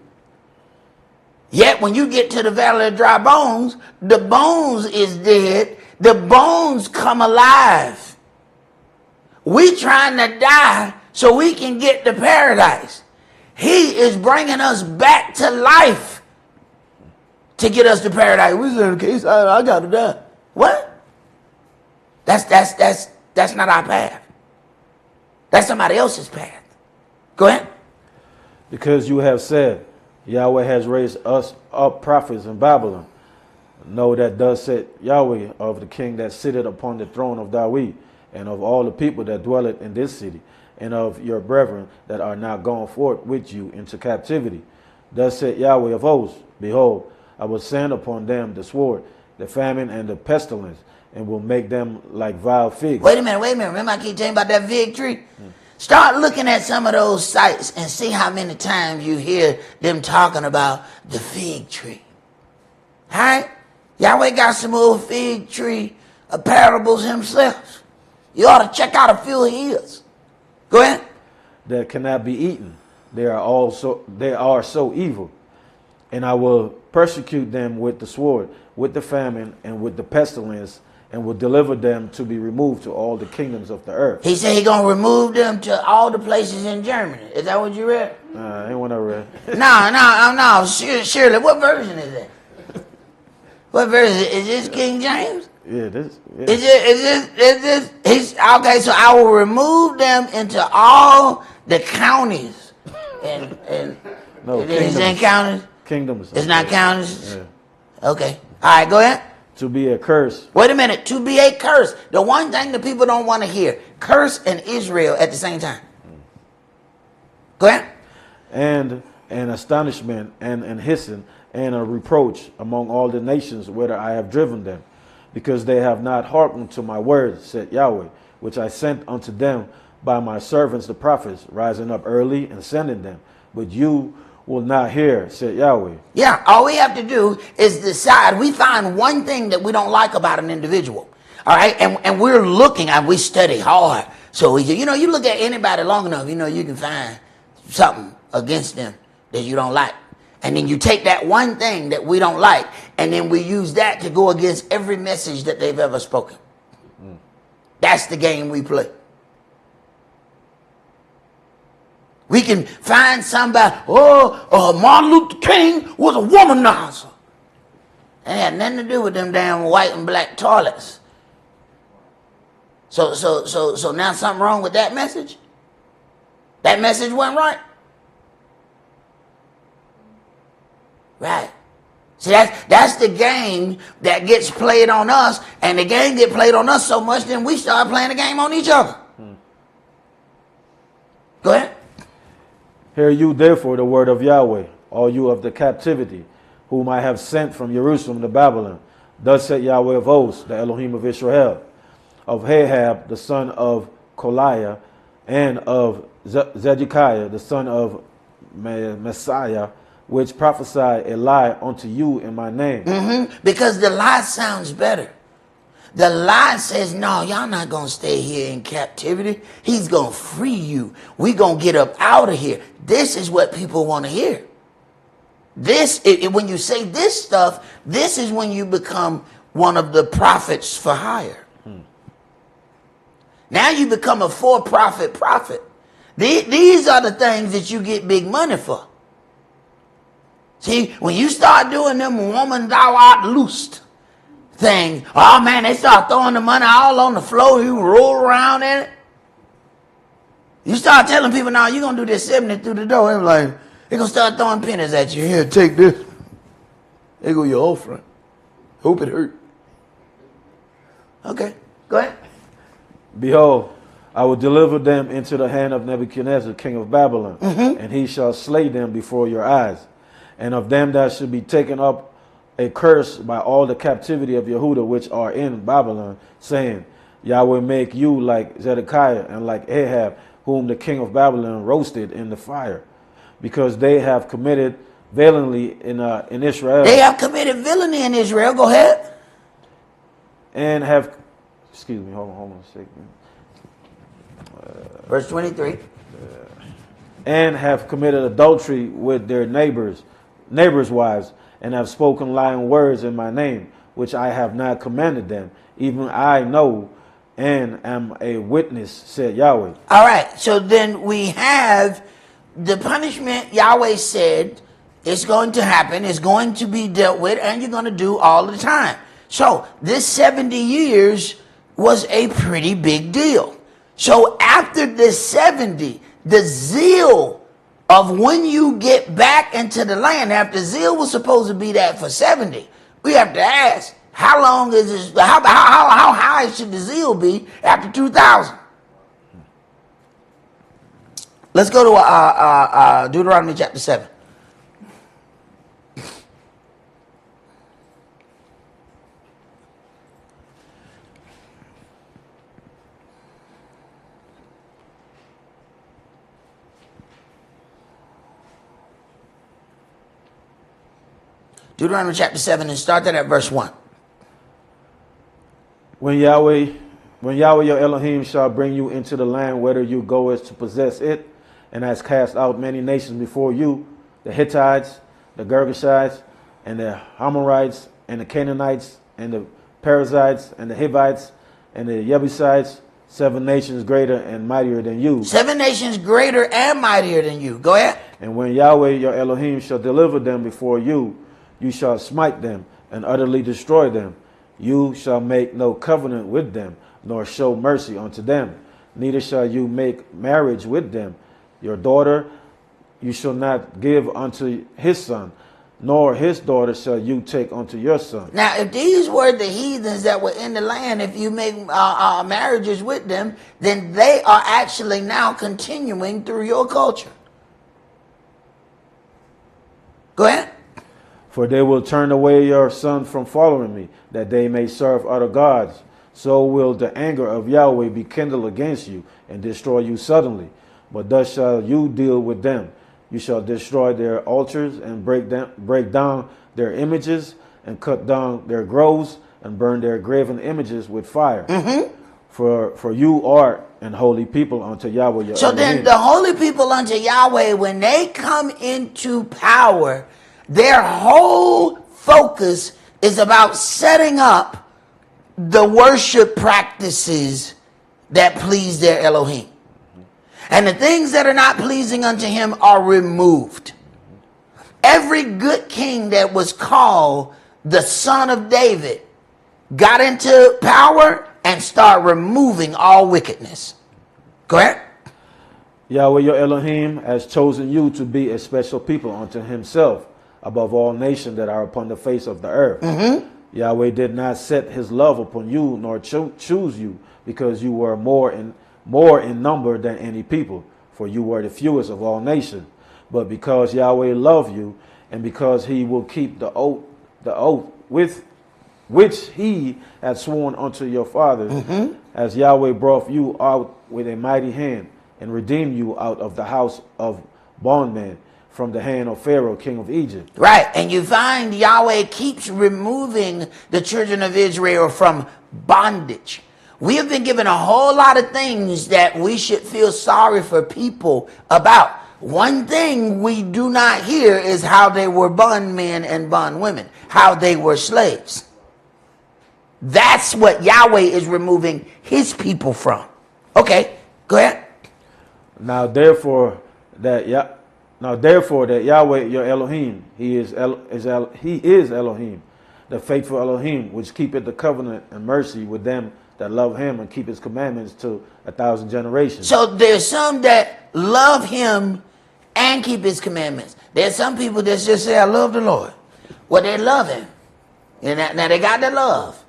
Speaker 1: Yet when you get to the valley of dry bones, the bones is dead. The bones come alive. We trying to die so we can get to paradise. He is bringing us back to life to get us to paradise. We said, in case I got to die. What? That's not our path. That's somebody else's path. Go ahead.
Speaker 2: Because you have said, Yahweh has raised us up prophets in Babylon. Know that thus said Yahweh of the king that sitteth upon the throne of David, and of all the people that dwelleth in this city, and of your brethren that are now gone forth with you into captivity. Thus said Yahweh of hosts, behold, I will send upon them the sword, the famine, and the pestilence, and will make them like vile figs.
Speaker 1: Wait a minute. Remember I keep telling you about that fig tree? Start looking at some of those sites and see how many times you hear them talking about the fig tree. All right? Yahweh got some old fig tree parables himself. You ought to check out a few of his. Go ahead.
Speaker 2: That cannot be eaten. They are so evil. And I will persecute them with the sword, with the famine, and with the pestilence, and will deliver them to be removed to all the kingdoms of the earth.
Speaker 1: He said he's going to remove them to all the places in Germany. Is that what you read?
Speaker 2: Ain't what I read.
Speaker 1: No. Surely, what version is that? What version? Is this King James?
Speaker 2: Yeah, this. Yeah.
Speaker 1: Is this? Okay, so I will remove them into all the counties. And
Speaker 2: no,
Speaker 1: it ain't counties?
Speaker 2: Kingdoms.
Speaker 1: It's not counties?
Speaker 2: Yeah.
Speaker 1: Okay. All right, go ahead.
Speaker 2: To be a curse.
Speaker 1: Wait a minute. To be a curse. The one thing that people don't want to hear. Curse and Israel at the same time. Go ahead.
Speaker 2: And an astonishment and hissing and a reproach among all the nations whither I have driven them, because they have not hearkened to my words, said Yahweh, which I sent unto them by my servants the prophets, rising up early and sending them. But you will not hear, said Yahweh.
Speaker 1: Yeah, all we have to do is decide. We find one thing that we don't like about an individual. All right, and we're looking and we study hard. So you look at anybody long enough, you can find something against them that you don't like. And then you take that one thing that we don't like, and then we use that to go against every message that they've ever spoken. That's the game we play. We can find somebody, Martin Luther King was a womanizer. It had nothing to do with them damn white and black toilets. So now something wrong with that message? That message wasn't right? Right. See, that's the game that gets played on us, and the game get played on us so much, then we start playing the game on each other. Go ahead.
Speaker 2: Hear you therefore the word of Yahweh, all you of the captivity, whom I have sent from Jerusalem to Babylon. Thus said Yahweh of hosts, the Elohim of Israel, of Ahab, the son of Koliah, and of Zedekiah, the son of Messiah, which prophesied a lie unto you in my name.
Speaker 1: Because the lie sounds better. The lie says, no, y'all not going to stay here in captivity. He's going to free you. We going to get up out of here. This is what people want to hear. When you say this stuff, this is when you become one of the prophets for hire. Now you become a for-profit prophet. These are the things that you get big money for. See, when you start doing them woman thou art loosed things, oh man, they start throwing the money all on the floor, you roll around in it. You start telling people, now you're going to do this 70 through the door. They're like, they're going to start throwing pennies at you.
Speaker 3: Here, take this. There go your offering. Hope it hurt.
Speaker 1: Okay, go ahead.
Speaker 2: Behold, I will deliver them into the hand of Nebuchadnezzar, king of Babylon, and he shall slay them before your eyes. And of them that should be taken up a curse by all the captivity of Yehuda which are in Babylon, saying, Yahweh make you like Zedekiah and like Ahab, whom the king of Babylon roasted in the fire, because they have committed valiantly in Israel.
Speaker 1: They have committed villainy in Israel. Go ahead.
Speaker 2: And have, excuse me, hold on a second.
Speaker 1: Verse 23.
Speaker 2: And have committed adultery with their neighbors' wives, and have spoken lying words in my name, which I have not commanded them. Even I know and am a witness, said Yahweh.
Speaker 1: All right, so then we have the punishment Yahweh said is going to happen, is going to be dealt with, and you're going to do all the time. So this 70 years was a pretty big deal. So after this 70, the zeal of when you get back into the land, after zeal was supposed to be that for 70, we have to ask, how long is this, how high should the zeal be after 2000? Let's go to Deuteronomy chapter 7. Deuteronomy chapter 7 and start that at verse 1.
Speaker 2: When Yahweh your Elohim shall bring you into the land whither you go as to possess it, and has cast out many nations before you, the Hittites, the Girgashites, and the Amorites, and the Canaanites, and the Perizzites, and the Hivites, and the Jebusites, 7 nations greater and mightier than you.
Speaker 1: 7 nations greater and mightier than you. Go ahead.
Speaker 2: And when Yahweh your Elohim shall deliver them before you, you shall smite them and utterly destroy them. You shall make no covenant with them, nor show mercy unto them. Neither shall you make marriage with them. Your daughter you shall not give unto his son, nor his daughter shall you take unto your son.
Speaker 1: Now, if these were the heathens that were in the land, if you make marriages with them, then they are actually now continuing through your culture. Go ahead.
Speaker 2: For they will turn away your son from following me, that they may serve other gods. So will the anger of Yahweh be kindled against you, and destroy you suddenly. But thus shall you deal with them. You shall destroy their altars, and break down their images, and cut down their groves, and burn their graven images with fire. For you are an holy people unto Yahweh your
Speaker 1: So
Speaker 2: Elohim.
Speaker 1: then the holy people unto Yahweh, when they come into power, their whole focus is about setting up the worship practices that please their Elohim. And the things that are not pleasing unto him are removed. Every good king that was called the son of David got into power and started removing all wickedness. Go ahead.
Speaker 2: Yahweh your Elohim has chosen you to be a special people unto himself, above all nations that are upon the face of the earth. Yahweh did not set his love upon you, nor choose you, because you were more in number than any people, for you were the fewest of all nations. But because Yahweh loved you, and because he will keep the oath with which he had sworn unto your fathers, as Yahweh brought you out with a mighty hand, and redeemed you out of the house of bondmen, from the hand of Pharaoh, king of Egypt.
Speaker 1: Right. And you find Yahweh keeps removing the children of Israel from bondage. We have been given a whole lot of things that we should feel sorry for people about. One thing we do not hear is how they were bondmen and bondwomen, how they were slaves. That's what Yahweh is removing his people from. Okay, go ahead.
Speaker 2: Now therefore that Yahweh your Elohim, he is Elohim, the faithful Elohim, which keepeth the covenant and mercy with them that love him and keep his commandments to 1,000 generations.
Speaker 1: So there's some that love him and keep his commandments. There's some people that just say, I love the Lord. Well, they love him. And now they got the love.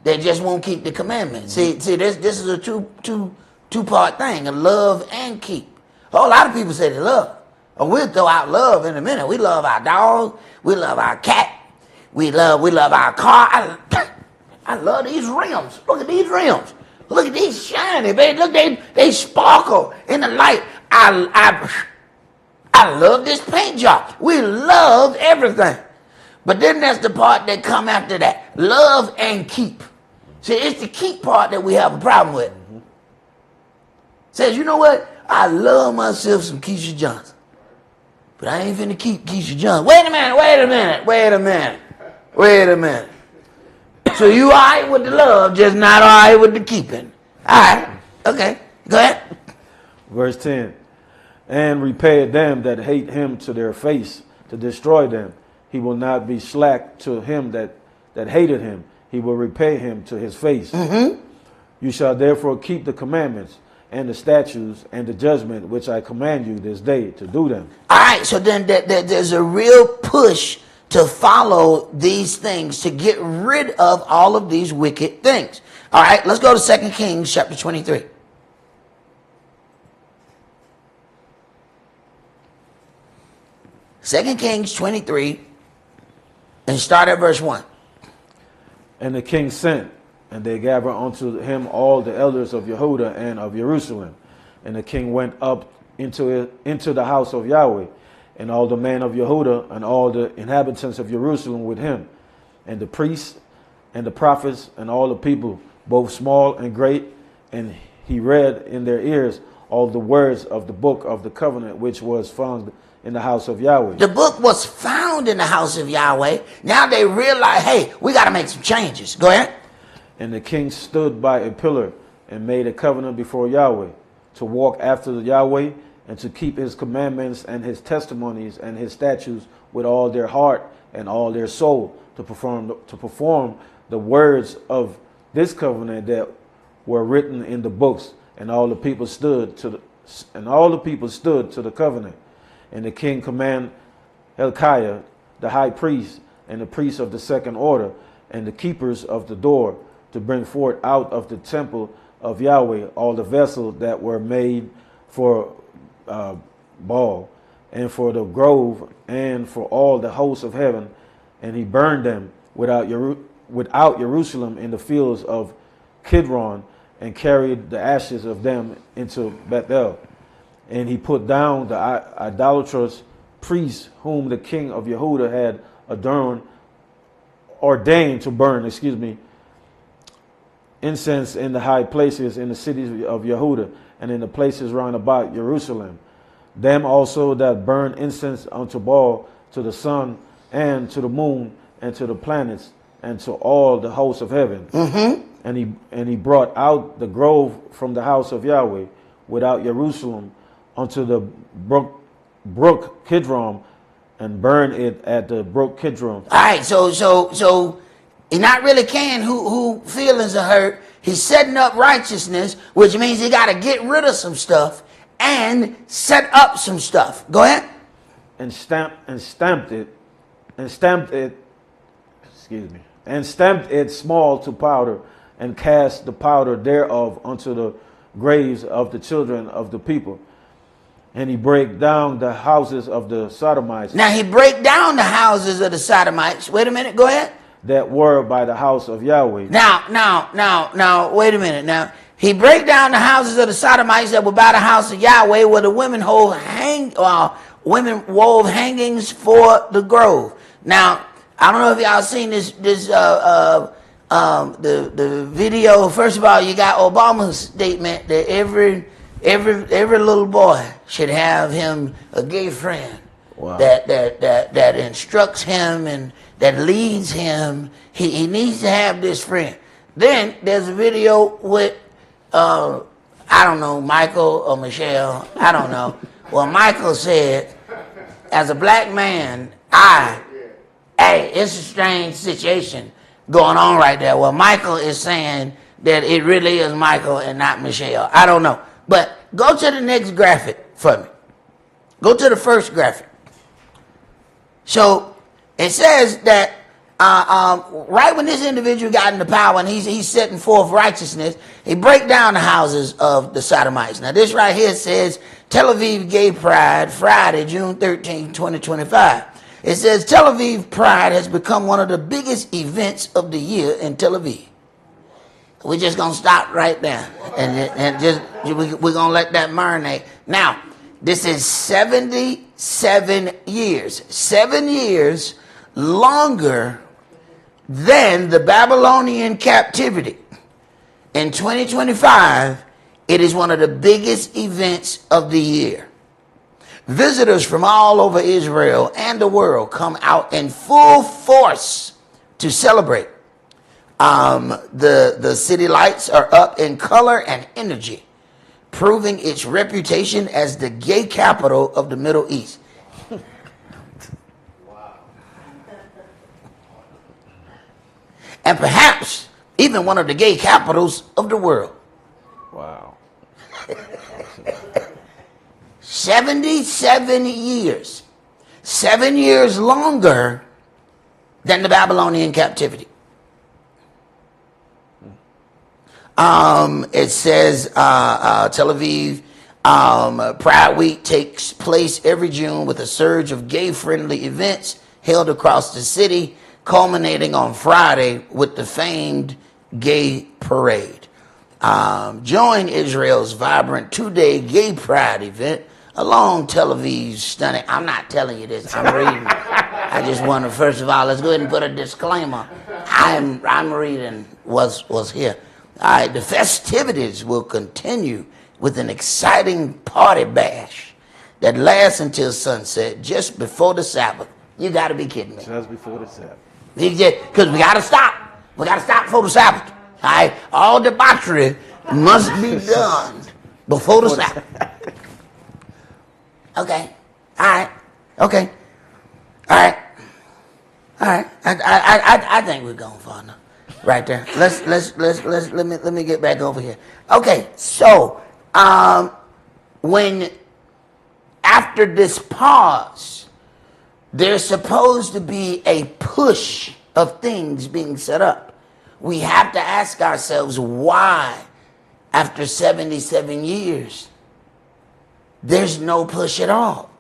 Speaker 1: They just won't keep the commandments. See, this is a two-part thing, a love and keep. A whole lot of people say they love. And we'll throw out love in a minute. We love our dog. We love our cat. We love our car. I love these rims. Look at these rims. Look at these shiny, baby. Look, they sparkle in the light. I love this paint job. We love everything. But then there's the part that come after that. Love and keep. See, it's the keep part that we have a problem with. Says, you know what? I love myself some Keisha Johnson. But I ain't finna keep Keisha Johnson. Wait a minute. So you all right with the love, just not all right with the keeping. All right. Okay. Go ahead.
Speaker 2: Verse 10. And repay them that hate him to their face, to destroy them. He will not be slack to him that hated him. He will repay him to his face. You shall therefore keep the commandments and the statutes and the judgment which I command you this day to do them.
Speaker 1: All right, so then there's a real push to follow these things, to get rid of all of these wicked things. All right, let's go to 2 Kings chapter 23. Second Kings 23, and start at verse 1.
Speaker 2: And the king sent, and they gathered unto him all the elders of Yehudah and of Jerusalem. And the king went up into the house of Yahweh, and all the men of Yehudah and all the inhabitants of Jerusalem with him, and the priests and the prophets and all the people, both small and great. And he read in their ears all the words of the book of the covenant which was found in the house of Yahweh.
Speaker 1: The book was found in the house of Yahweh. Now they realize, hey, we got to make some changes. Go ahead.
Speaker 2: And the king stood by a pillar and made a covenant before Yahweh to walk after Yahweh and to keep his commandments and his testimonies and his statutes with all their heart and all their soul, to perform the words of this covenant that were written in the books. And all the people stood to the covenant. And the king commanded Hilkiah, the high priest, and the priests of the second order, and the keepers of the door, to bring forth out of the temple of Yahweh all the vessels that were made for Baal, and for the grove, and for all the hosts of heaven. And he burned them without Jerusalem in the fields of Kidron, and carried the ashes of them into Bethel. And he put down the idolatrous priests whom the king of Yehudah had ordained to burn, incense in the high places in the cities of Yehudah and in the places round about Jerusalem. Them also that burn incense unto Baal, to the sun and to the moon and to the planets and to all the hosts of heaven. And he brought out the grove from the house of Yahweh without Jerusalem unto the brook Kidron, and burn it at the brook Kidron.
Speaker 1: All right, so he's not really caring who feelings are hurt. He's setting up righteousness, which means he got to get rid of some stuff and set up some stuff. Go ahead.
Speaker 2: And stamped it small to powder, and cast the powder thereof unto the graves of the children of the people. And he break down the houses of the Sodomites.
Speaker 1: Now he break down the houses of the Sodomites. Wait a minute, go ahead.
Speaker 2: that were by the house of Yahweh.
Speaker 1: Now, wait a minute. Now, he break down the houses of the Sodomites that were by the house of Yahweh, where the women wove hangings for the grove. Now, I don't know if y'all seen the video. First of all, you got Obama's statement that every little boy should have him a gay friend.
Speaker 2: Wow.
Speaker 1: That instructs him and that leads him. He needs to have this friend. Then there's a video with I don't know, Michael or Michelle, I don't know. Well, Michael said, as a black man, hey, it's a strange situation going on right there. Well, Michael is saying that it really is Michael and not Michelle. I don't know. But go to the next graphic for me. Go to the first graphic. So it says that right when this individual got into power and he's setting forth righteousness, he break down the houses of the Sodomites. Now this right here says Tel Aviv Gay Pride, Friday, June 13, 2025. It says Tel Aviv Pride has become one of the biggest events of the year in Tel Aviv. We're just going to stop right there and we're going to let that marinate. Now, this is 77 years. 7 years longer than the Babylonian captivity. In 2025, it is one of the biggest events of the year. Visitors from all over Israel and the world come out in full force to celebrate. The city lights are up in color and energy, proving its reputation as the gay capital of the Middle East. Wow. And perhaps even one of the gay capitals of the world.
Speaker 2: Wow.
Speaker 1: 77 years. 7 years longer than the Babylonian captivity. It says Tel Aviv Pride Week takes place every June with a surge of gay-friendly events held across the city, culminating on Friday with the famed gay parade. Join Israel's vibrant two-day gay pride event along Tel Aviv's stunning. I'm not telling you this. I'm reading. I just want to, first of all, let's go ahead and put a disclaimer. I'm reading what's here. All right, the festivities will continue with an exciting party bash that lasts until sunset, just before the Sabbath. You got to be kidding me.
Speaker 2: Just before the Sabbath.
Speaker 1: Because we got to stop. We got to stop before the Sabbath. All right, all debauchery must be done before the Sabbath. Okay. All right. Okay. All right. All right. I think we're going far enough. Right there. Let me get back over here. Okay, so when after this pause, there's supposed to be a push of things being set up. We have to ask ourselves why, after 77 years, there's no push at all.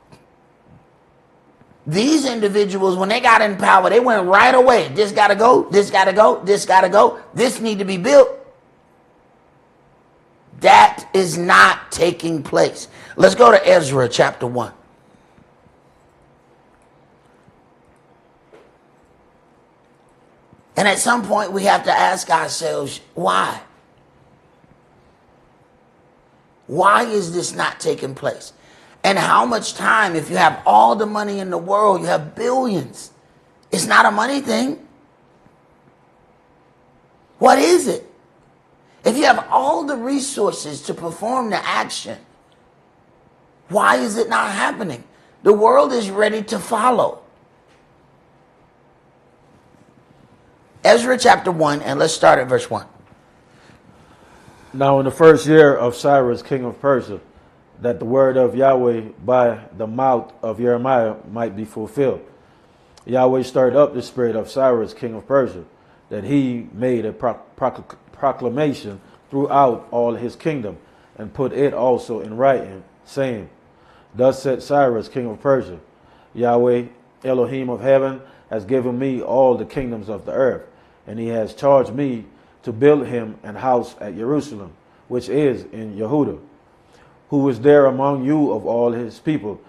Speaker 1: These individuals, when they got in power, they went right away. This got to go, this got to go, this got to go, this need to be built. That is not taking place. Let's go to Ezra chapter 1. And at some point we have to ask ourselves, why? Why is this not taking place? And how much time, if you have all the money in the world, you have billions. It's not a money thing. What is it? If you have all the resources to perform the action, why is it not happening? The world is ready to follow. Ezra chapter 1, and let's start at verse 1.
Speaker 2: Now in the first year of Cyrus, king of Persia, that the word of Yahweh by the mouth of Jeremiah might be fulfilled, Yahweh stirred up the spirit of Cyrus, king of Persia, that he made a proclamation throughout all his kingdom, and put it also in writing, saying, Thus said Cyrus, king of Persia, Yahweh, Elohim of heaven, has given me all the kingdoms of the earth, and he has charged me to build him an house at Jerusalem, which is in Yehuda. Who is there among you of all his people?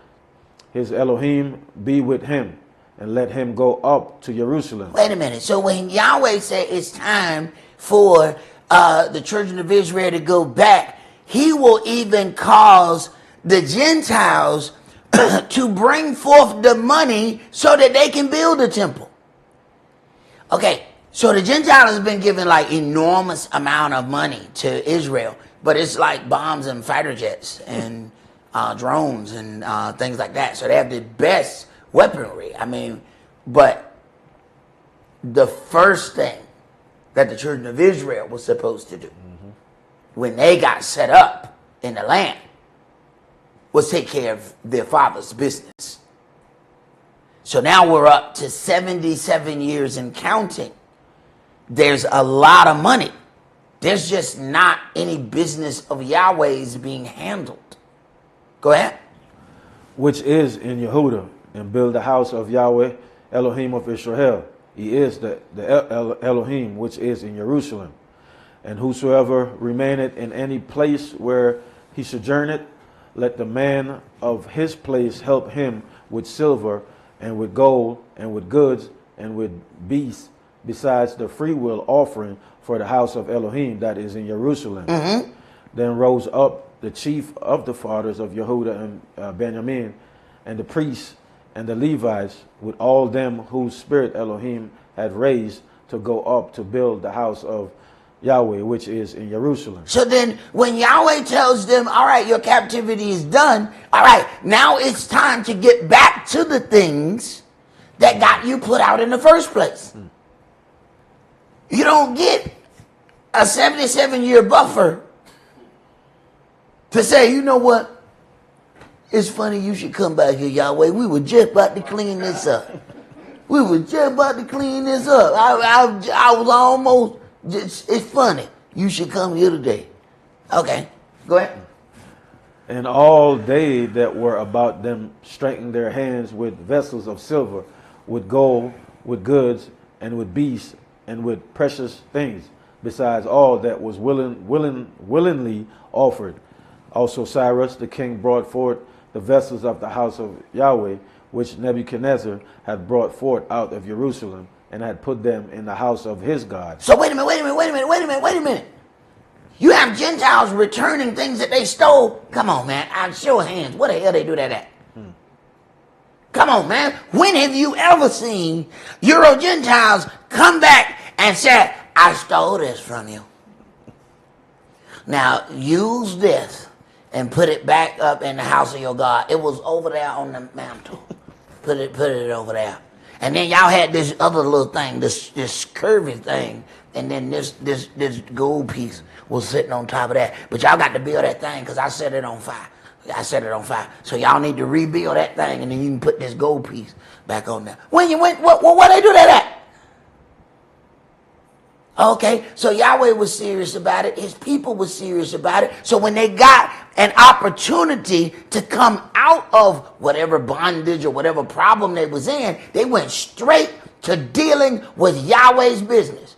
Speaker 2: His Elohim be with him, and let him go up to Jerusalem.
Speaker 1: Wait a minute. So when Yahweh said it's time for the children of Israel to go back, he will even cause the Gentiles to bring forth the money so that they can build a temple. Okay, so the Gentiles has been given like enormous amount of money to Israel, but it's like bombs and fighter jets and drones and things like that. So they have the best weaponry. I mean, but the first thing that the children of Israel was supposed to do when they got set up in the land was take care of their father's business. So now we're up to 77 years and counting. There's a lot of money. There's just not any business of Yahweh's being handled. Go ahead.
Speaker 2: Which is in Yehuda, and build the house of Yahweh, Elohim of Israel. He is the Elohim which is in Jerusalem. And whosoever remaineth in any place where he sojourneth, let the man of his place help him with silver and with gold and with goods and with beasts, besides the freewill offering for the house of Elohim that is in Jerusalem. Then rose up the chief of the fathers of Yehuda and Benjamin, and the priests and the Levites, with all them whose spirit Elohim had raised to go up to build the house of Yahweh, which is in Jerusalem.
Speaker 1: So then when Yahweh tells them, all right, your captivity is done. All right, now it's time to get back to the things that got you put out in the first place. You don't get a 77-year buffer to say, you know what? It's funny you should come back here, Yahweh. We were just about to clean this up. I was almost... It's funny. You should come here today. Okay, go ahead.
Speaker 2: And all they that were about them strengthened their hands with vessels of silver, with gold, with goods, and with beasts, and with precious things, besides all that was willingly offered. Also Cyrus the king brought forth the vessels of the house of Yahweh, which Nebuchadnezzar had brought forth out of Jerusalem, and had put them in the house of his God.
Speaker 1: So wait a minute. You have Gentiles returning things that they stole. Come on, man. I'll show hands. What the hell they do that at? Come on, man. When have you ever seen Euro Gentiles come back and say, I stole this from you? Now, use this and put it back up in the house of your God. It was over there on the mantle. Put it over there. And then y'all had this other little thing, this curvy thing, and then this gold piece was sitting on top of that. But y'all got to build that thing because I set it on fire. So y'all need to rebuild that thing, and then you can put this gold piece back on there. When you went, what they do that at? Okay, so Yahweh was serious about it. His people were serious about it. So when they got an opportunity to come out of whatever bondage or whatever problem they was in, they went straight to dealing with Yahweh's business.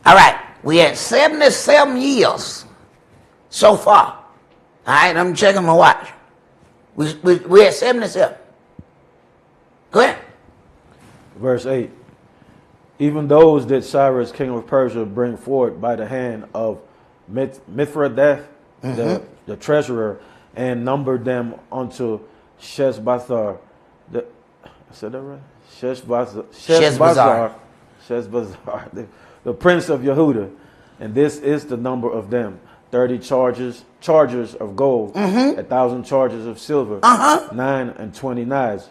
Speaker 1: All right, we had 77 years so far. All right, I'm checking my watch. We had 77. Go ahead.
Speaker 2: Verse 8. Even those did Cyrus, king of Persia, bring forward by the hand of Mithredath, the treasurer, and numbered them unto Sheshbazzar. I said that right? Sheshbazzar, the prince of Yehuda. And this is the number of them: 30 chargers of gold, 1,000 chargers of silver, 9 and 20 knives,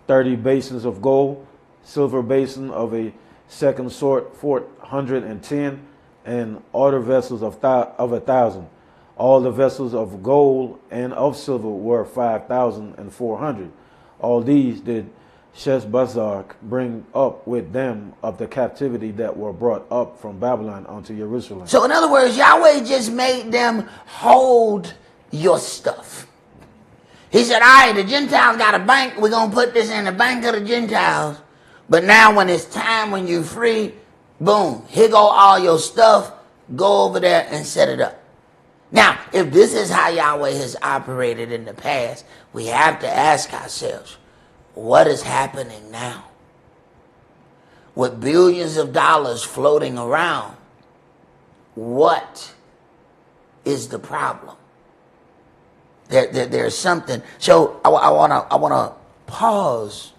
Speaker 2: 30 basins of gold, silver basin of a second sort, 410, and other vessels of 1,000. All the vessels of gold and of silver were 5,400. All these did Sheshbazzar bring up with them of the captivity that were brought up from Babylon unto Jerusalem.
Speaker 1: So in other words, Yahweh just made them hold your stuff. He said, all right, the Gentiles got a bank. We're going to put this in the bank of the Gentiles. But now when it's time, when you're free, boom, here go all your stuff. Go over there and set it up. Now, if this is how Yahweh has operated in the past, we have to ask ourselves, what is happening now? With billions of dollars floating around, what is the problem? There's something. So I wanna pause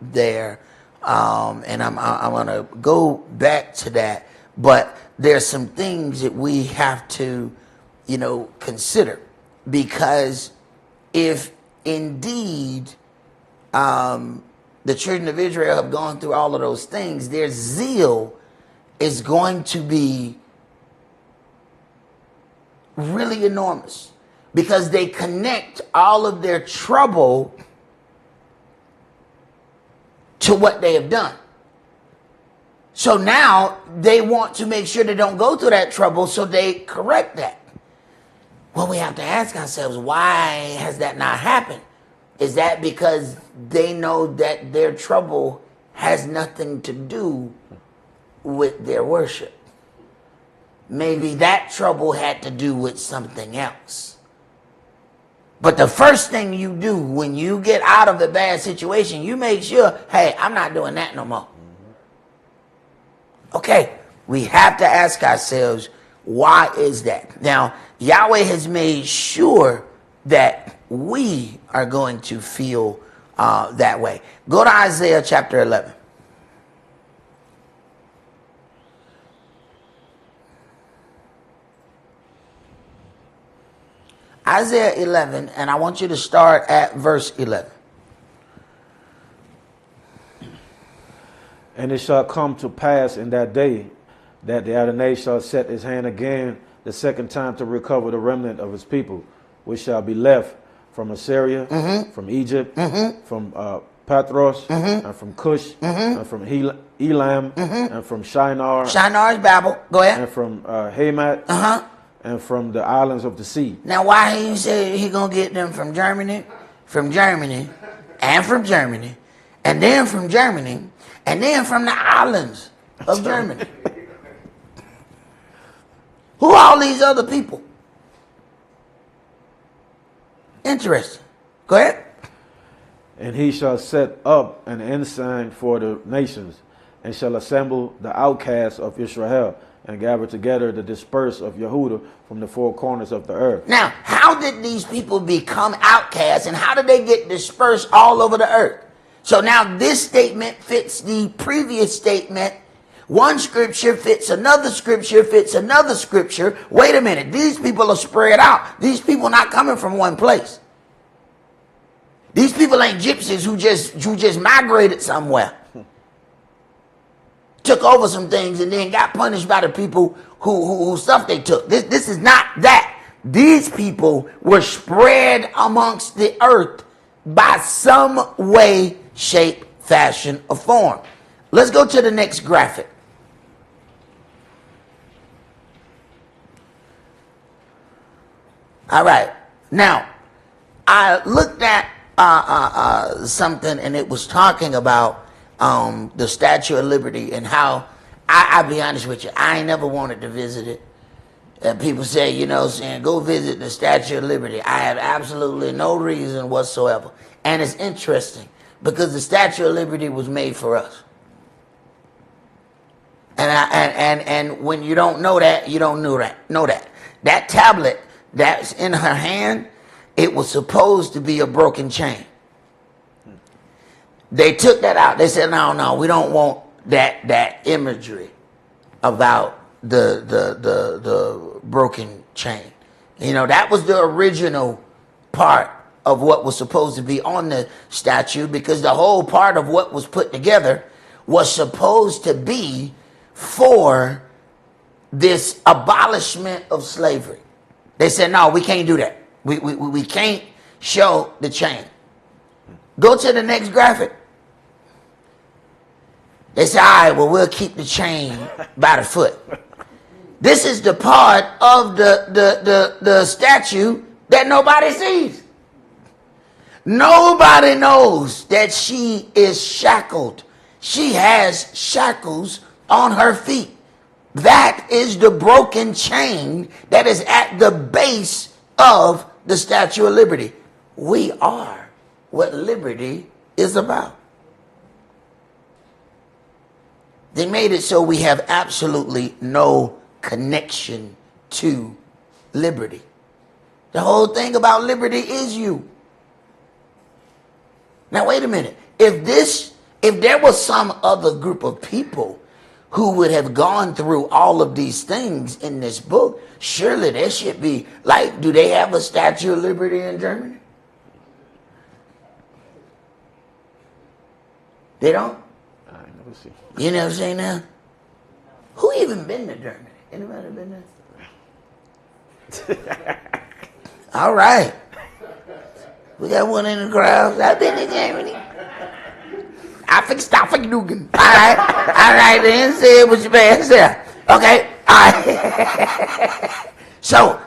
Speaker 1: there, and I wanna go back to that. But there's some things that we have to, consider, because if indeed the children of Israel have gone through all of those things, their zeal is going to be really enormous, because they connect all of their trouble to what they have done. So now they want to make sure they don't go through that trouble, so they correct that. Well, we have to ask ourselves, why has that not happened? Is that because they know that their trouble has nothing to do with their worship? Maybe that trouble had to do with something else. But the first thing you do when you get out of a bad situation, you make sure, hey, I'm not doing that no more. Okay, we have to ask ourselves, why is that? Now, Yahweh has made sure that we are going to feel that way. Go to Isaiah chapter 11. Isaiah 11, and I want you to start at verse 11.
Speaker 2: And it shall come to pass in that day that the Adonai shall set his hand again the second time to recover the remnant of his people, which shall be left from Assyria, from Egypt, from Pathros, and from Cush, and from Elam, and from Shinar.
Speaker 1: Shinar is Babel. Go ahead.
Speaker 2: And from Hamat, and from the islands of the sea.
Speaker 1: Now, why he say he gonna get them from Germany, and from Germany, and then from Germany, and then from the islands of Germany? Who are all these other people? Interesting. Go ahead.
Speaker 2: And he shall set up an ensign for the nations, and shall assemble the outcasts of Israel, and gather together the dispersed of Yehudah from the four corners of the earth.
Speaker 1: Now, how did these people become outcasts, and how did they get dispersed all over the earth? So now this statement fits the previous statement. One scripture fits another scripture, fits another scripture. Wait a minute, these people are spread out. These people are not coming from one place. These people ain't gypsies who just migrated somewhere, took over some things, and then got punished by the people who stuff they took. This is not that. These people were spread amongst the earth by some way, shape, fashion, or form. Let's go to the next graphic. All right. Now, I looked at something, and it was talking about the Statue of Liberty, and how, I'll be honest with you, I ain't never wanted to visit it. People say, go visit the Statue of Liberty. I have absolutely no reason whatsoever. And it's interesting, because the Statue of Liberty was made for us. And when you don't know that, you don't know that. That tablet that's in her hand, it was supposed to be a broken chain. They took that out. They said, no, we don't want that imagery about the broken chain. That was the original part of what was supposed to be on the statue, because the whole part of what was put together was supposed to be for this abolishment of slavery. They said, no, we can't do that. We can't show the chain. Go to the next graphic. They said, all right, well, we'll keep the chain by the foot. This is the part of the statue that nobody sees. Nobody knows that she is shackled She has shackles on her feet. That is the broken chain that is at the base of the Statue of Liberty. We are what liberty is about. They made it so we have absolutely no connection to liberty. The whole thing about liberty is you. Now wait a minute. If there was some other group of people who would have gone through all of these things in this book, surely there should be, like, do they have a Statue of Liberty in Germany? They don't?
Speaker 2: I never see.
Speaker 1: You never seen that? Who even been to Germany? Anybody been there? All right. We got one in the crowd. I've been to Germany. I think Staffeldugen. All right, then say what your man said. Okay, all right. So,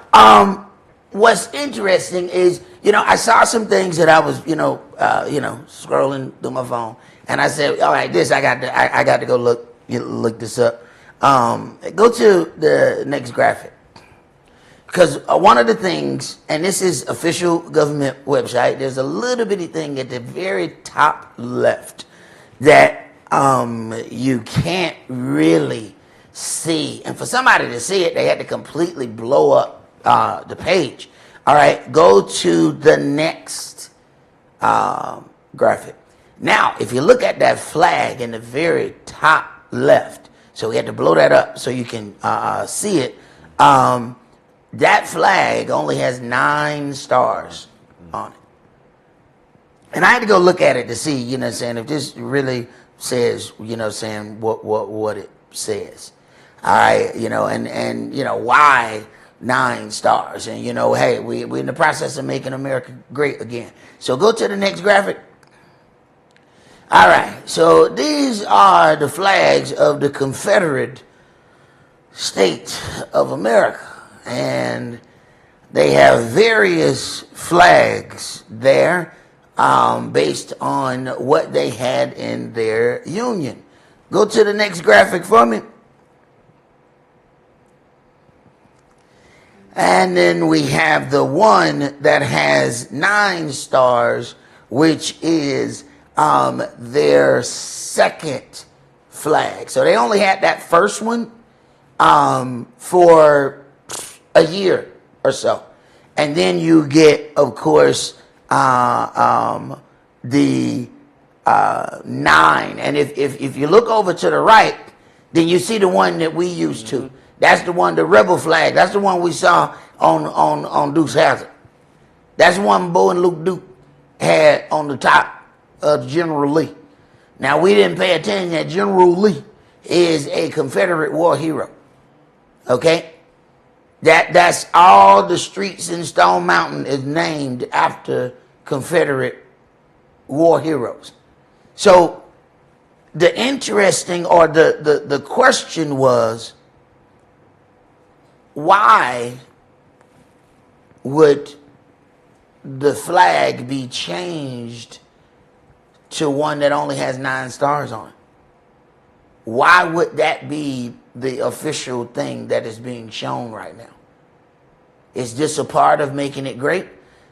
Speaker 1: what's interesting is, I saw some things that I was, scrolling through my phone, and I said, all right, I got to go look this up. Go to the next graphic. Because one of the things, and this is official government website, there's a little bitty thing at the very top left that you can't really see. And for somebody to see it, they had to completely blow up the page. All right, go to the next graphic. Now, if you look at that flag in the very top left, so we had to blow that up so you can see it. That flag only has 9 stars on it. And I had to go look at it to see, if this really says, what it says. All right, and why 9 stars? And, hey, we're in the process of making America great again. So go to the next graphic. All right, so these are the flags of the Confederate States of America. And they have various flags there based on what they had in their union. Go to the next graphic for me. And then we have the one that has 9 stars, which is their second flag. So they only had that first one for a year or so. And then you get, of course, the 9. And if you look over to the right, then you see the one that we used to. That's the one, the rebel flag. That's the one we saw on Dukes Hazzard. That's the one Bo and Luke Duke had on the top of General Lee. Now, we didn't pay attention that General Lee is a Confederate war hero. Okay? That's all the streets in Stone Mountain is named after Confederate war heroes. So the interesting or the question was, why would the flag be changed to one that only has 9 stars on it? Why would that be the official thing that is being shown right now? Is this a part of making it great?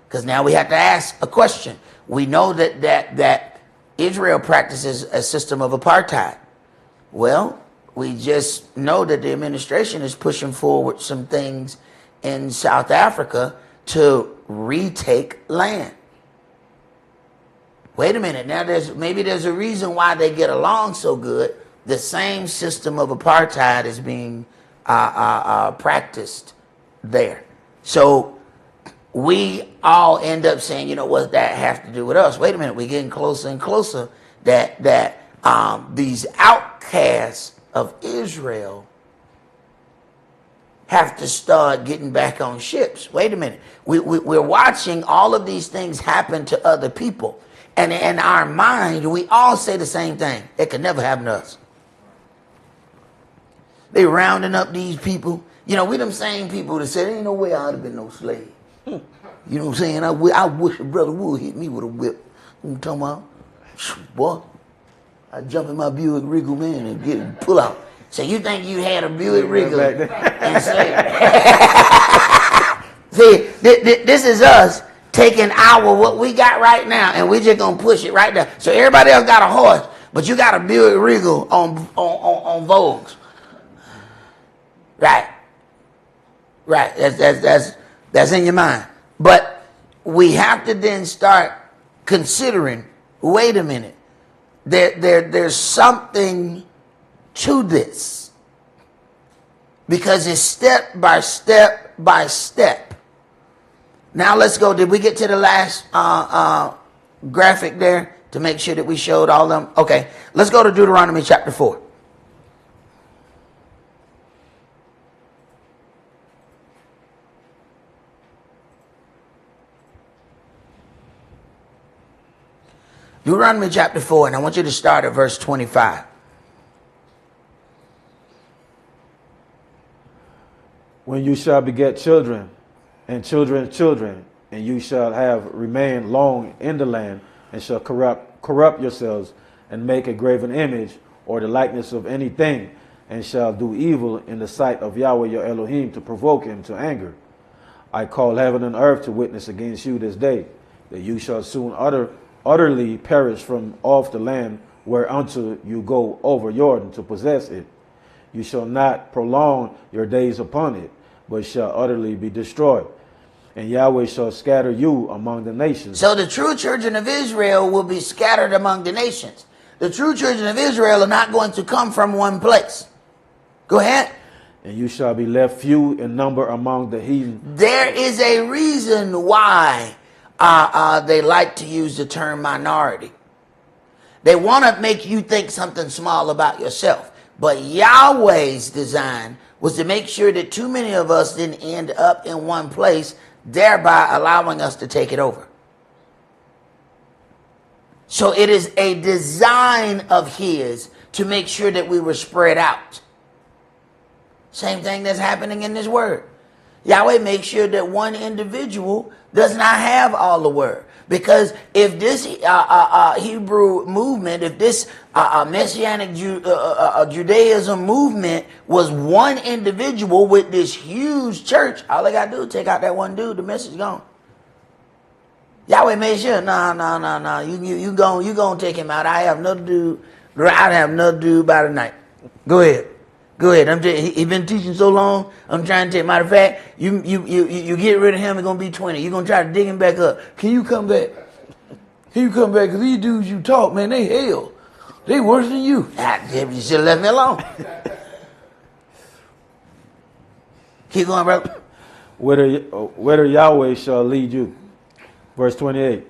Speaker 1: Because now we have to ask a question. We know that Israel practices a system of apartheid. Well, we just know that the administration is pushing forward some things in South Africa to retake land. Wait a minute. Now maybe there's a reason why they get along so good. The same system of apartheid is being practiced there. So we all end up saying, what does that have to do with us? Wait a minute, we're getting closer and closer that these outcasts of Israel have to start getting back on ships. Wait a minute. We're watching all of these things happen to other people. And in our mind, we all say the same thing. It could never happen to us. They rounding up these people. We them same people that said, ain't no way I would have been no slave. You know what I'm saying? I wish a brother would hit me with a whip. You know what I'm talking about? Boy. I jump in my Buick Regal, man, and pull out. So you think you had a Buick Regal and see, this is us taking what we got right now, and we're just gonna push it right there. So everybody else got a horse, but you got a Buick Regal on Vogues. Right. That's in your mind. But we have to then start considering, wait a minute, there's something to this. Because it's step by step by step. Now let's go. Did we get to the last graphic there to make sure that we showed all of them? Okay, let's go to Deuteronomy chapter 4. Deuteronomy chapter 4, and I want you to start at verse 25.
Speaker 2: When you shall beget children, and children's children, and you shall have remained long in the land, and shall corrupt yourselves, and make a graven image, or the likeness of anything, and shall do evil in the sight of Yahweh your Elohim to provoke him to anger. I call heaven and earth to witness against you this day, that you shall soon utterly perish from off the land whereunto you go over Jordan to possess it. You shall not prolong your days upon it, but shall utterly be destroyed. And Yahweh shall scatter you among the nations.
Speaker 1: So the true children of Israel will be scattered among the nations. The true children of Israel are not going to come from one place. Go ahead.
Speaker 2: And you shall be left few in number among the heathen.
Speaker 1: There is a reason why they like to use the term minority. They want to make you think something small about yourself. But Yahweh's design was to make sure that too many of us didn't end up in one place, thereby allowing us to take it over. So it is a design of his to make sure that we were spread out. Same thing that's happening in this word. Yahweh makes sure that one individual does not have all the word. Because if this Hebrew movement, if this Messianic Judaism movement was one individual with this huge church, all they got to do is take out that one dude, the message gone. Yahweh made sure, no, you gonna take him out. I have nothing to do by the night. Go ahead. He been teaching so long. I'm trying to take. Matter of fact, you get rid of him. It's gonna be 20. You're gonna try to dig him back up.
Speaker 3: Can you come back? Because these dudes you taught, man, they hell. They worse than you.
Speaker 1: You should have left me alone. Keep going, brother.
Speaker 2: Whither Yahweh shall lead you. Verse 28.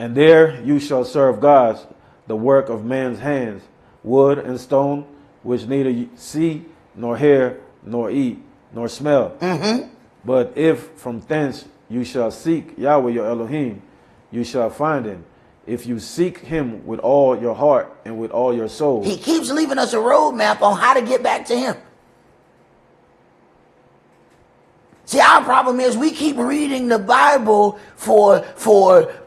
Speaker 2: And there you shall serve gods, the work of man's hands, wood and stone, which neither see, nor hear, nor eat, nor smell.
Speaker 1: Mm-hmm.
Speaker 2: But if from thence you shall seek Yahweh your Elohim, you shall find him. If you seek him with all your heart and with all your soul.
Speaker 1: He keeps leaving us a roadmap on how to get back to him. See, our problem is we keep reading the Bible for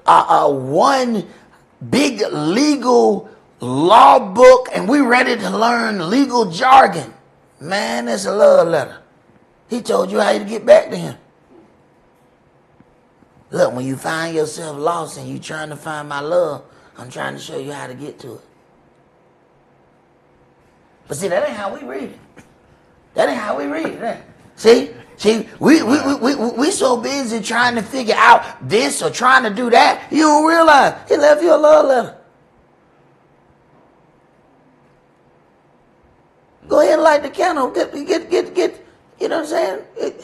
Speaker 1: one big legal law book, and we ready to learn legal jargon. Man, it's a love letter. He told you how to get back to him. Look, when you find yourself lost and you trying to find my love, I'm trying to show you how to get to it. But see, that ain't how we read it. That ain't how we read it. See, we so busy trying to figure out this or trying to do that, you don't realize he left you a love letter. Go ahead and light the candle. Get you know what I'm saying?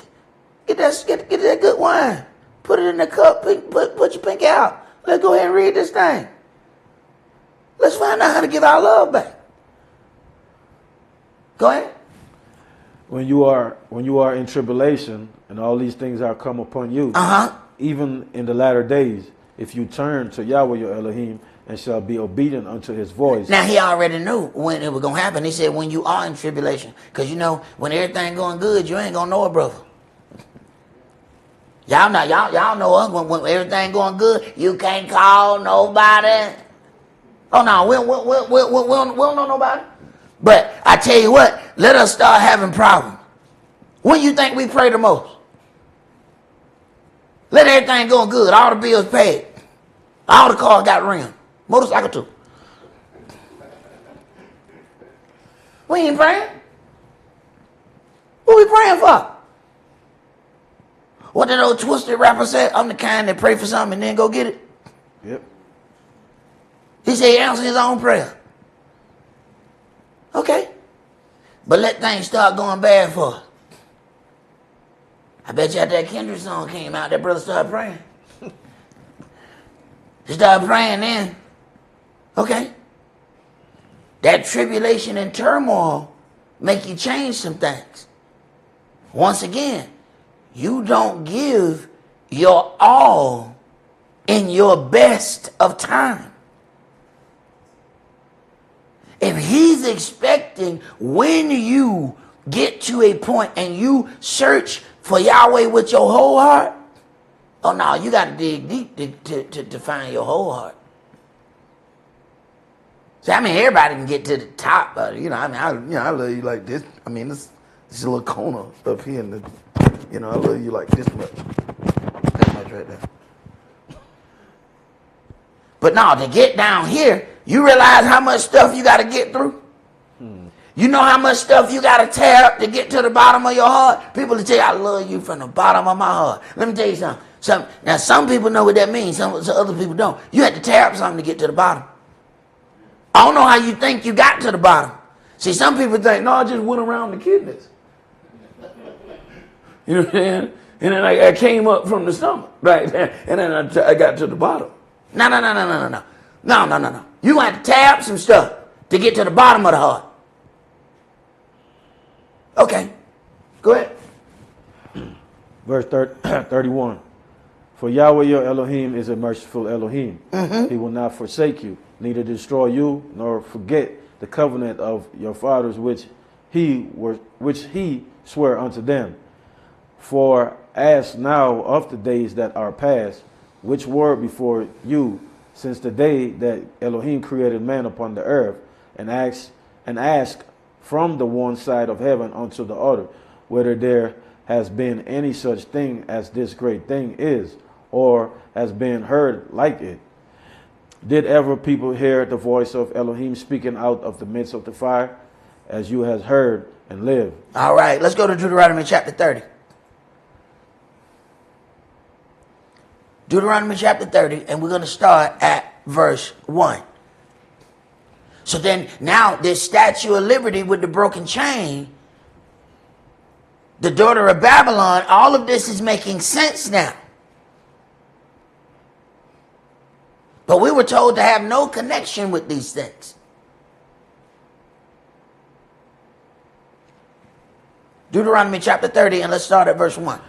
Speaker 1: Get that good wine. Put it in the cup. Put your pinky out. Let's go ahead and read this thing. Let's find out how to give our love back. Go ahead.
Speaker 2: When you are in tribulation and all these things are come upon you, even in the latter days, if you turn to Yahweh your Elohim and shall be obedient unto his voice.
Speaker 1: Now he already knew when it was going to happen. He said when you are in tribulation. Because you know, when everything going good, you ain't going to know it, brother. Y'all know us. When everything going good, you can't call nobody. Oh no, we don't know nobody. But I tell you what, let us start having problems. When you think we pray the most? Let everything go good. All the bills paid. All the cars got rimmed. Motorcycle too. We ain't praying. What we praying for? What did old twisted rapper say? I'm the kind that pray for something and then go get it.
Speaker 2: Yep.
Speaker 1: He said he answered his own prayer. Okay. But let things start going bad for us. I bet you after that Kendrick song came out, that brother started praying. He started praying then. Okay. That tribulation and turmoil make you change some things. Once again, you don't give your all in your best of time. If he's expecting when you get to a point and you search for Yahweh with your whole heart, oh no, you got to dig deep to find your whole heart. See, I mean, everybody can get to the top of it. You know, I mean, I love you like this. I mean, this is a little corner up here in the, you know, I love you like this much. That much right there. But now to get down here, you realize how much stuff you got to get through? You know how much stuff you got to tear up to get to the bottom of your heart? People will tell you, I love you from the bottom of my heart. Let me tell you something. Now, some people know what that means. Some other people don't. You had to tear up something to get to the bottom. I don't know how you think you got to the bottom. See, some people think, no, I just went around the kidneys. You know what I'm saying? And then I came up from the stomach, right? And then I got to the bottom. No. You have to tear up some stuff to get to the bottom of the heart. Okay, go ahead.
Speaker 2: Verse 31. For Yahweh your Elohim is a merciful Elohim. He will not forsake you, neither destroy you, nor forget the covenant of your fathers which he sware unto them. For ask now of the days that are past, which were before you, since the day that Elohim created man upon the earth, and ask from the one side of heaven unto the other, whether there has been any such thing as this great thing is, or has been heard like it. Did ever people hear the voice of Elohim speaking out of the midst of the fire, as you has heard and lived?
Speaker 1: All right, let's go to Deuteronomy chapter 30. Deuteronomy chapter 30, and we're going to start at verse 1. So then, now this Statue of Liberty with the broken chain, the daughter of Babylon, all of this is making sense now. But we were told to have no connection with these things. Deuteronomy chapter 30, and let's start at verse 1.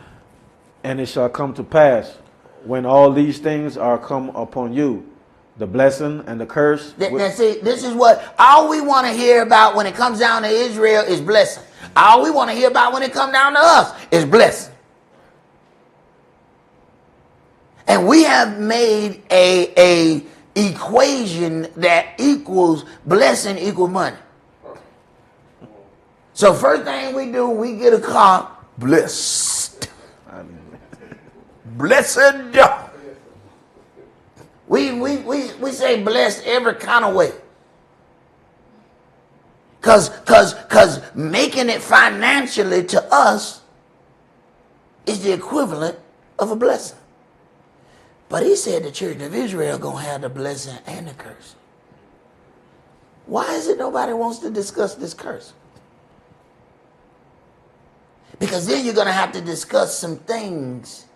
Speaker 2: And it shall come to pass, when all these things are come upon you, the blessing and the curse.
Speaker 1: Now see, this is what all we want to hear about when it comes down to Israel is blessing. All we want to hear about when it comes down to us is blessing. And we have made a equation that equals blessing equal money. So first thing we do, we get a car, blessed. Blessed. We say blessed every kind of way. Cause making it financially to us is the equivalent of a blessing. But he said the children of Israel gonna have the blessing and the curse. Why is it nobody wants to discuss this curse? Because then you're gonna have to discuss some things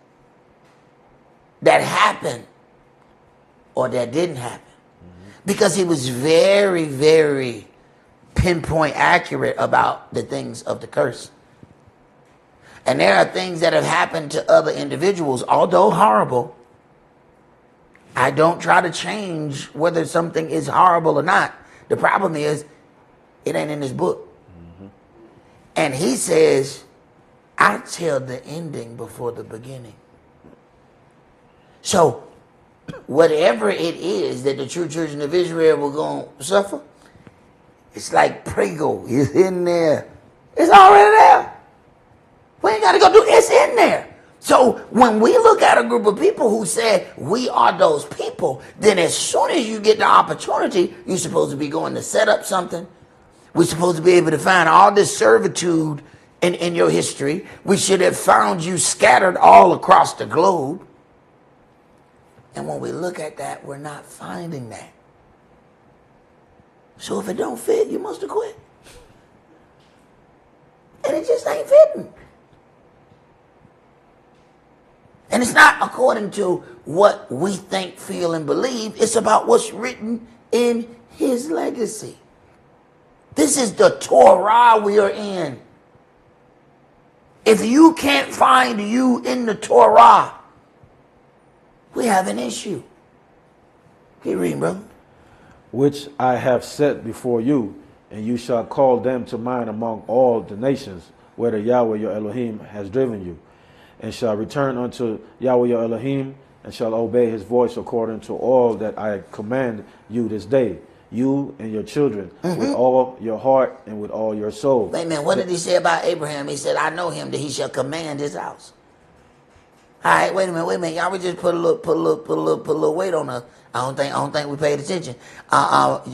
Speaker 1: that happened or that didn't happen. Because he was very, very pinpoint accurate about the things of the curse. And there are things that have happened to other individuals, although horrible. I don't try to change whether something is horrible or not. The problem is, it ain't in this book. And he says, I tell the ending before the beginning. So, whatever it is that the true children of Israel were going to suffer, it's like Prego. It's in there. It's already there. We ain't got to go do it. It's in there. So when we look at a group of people who say we are those people, then as soon as you get the opportunity, you're supposed to be going to set up something. We're supposed to be able to find all this servitude in your history. We should have found you scattered all across the globe. And when we look at that, we're not finding that. So if it don't fit, you must have quit. And it just ain't fitting. And it's not according to what we think, feel, and believe. It's about what's written in his legacy. This is the Torah we are in. If you can't find you in the Torah, we have an issue. Keep reading, brother.
Speaker 2: Which I have set before you, and you shall call them to mind among all the nations, where Yahweh your Elohim has driven you, and shall return unto Yahweh your Elohim, and shall obey his voice according to all that I command you this day, you and your children, with all your heart and with all your soul.
Speaker 1: Wait a minute, what did he say about Abraham? He said, I know him that he shall command his house. All right, wait a minute. Y'all would just put a little weight on us. I don't think we paid attention.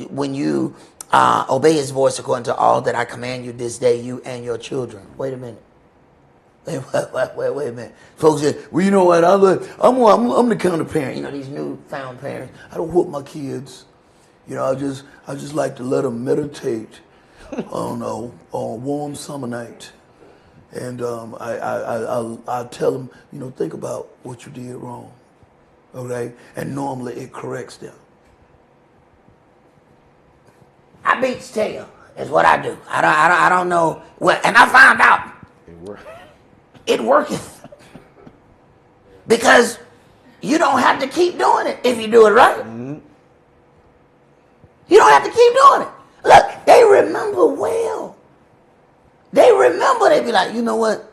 Speaker 1: When you obey his voice according to all that I command you this day, you and your children. Wait a minute. Wait a minute. Folks say, well, you know what? I'm the kind of parent. You know, these newfound parents. I don't whoop my kids. You know, I just like to let them meditate on a warm summer night. And I tell them, you know, think about what you did wrong. Okay? And normally it corrects them. I beats tail is what I do. I don't know what, and I found out it worketh. Because you don't have to keep doing it if you do it right. Mm-hmm. You don't have to keep doing it. Look, they remember well. They remember, they be like, you know what?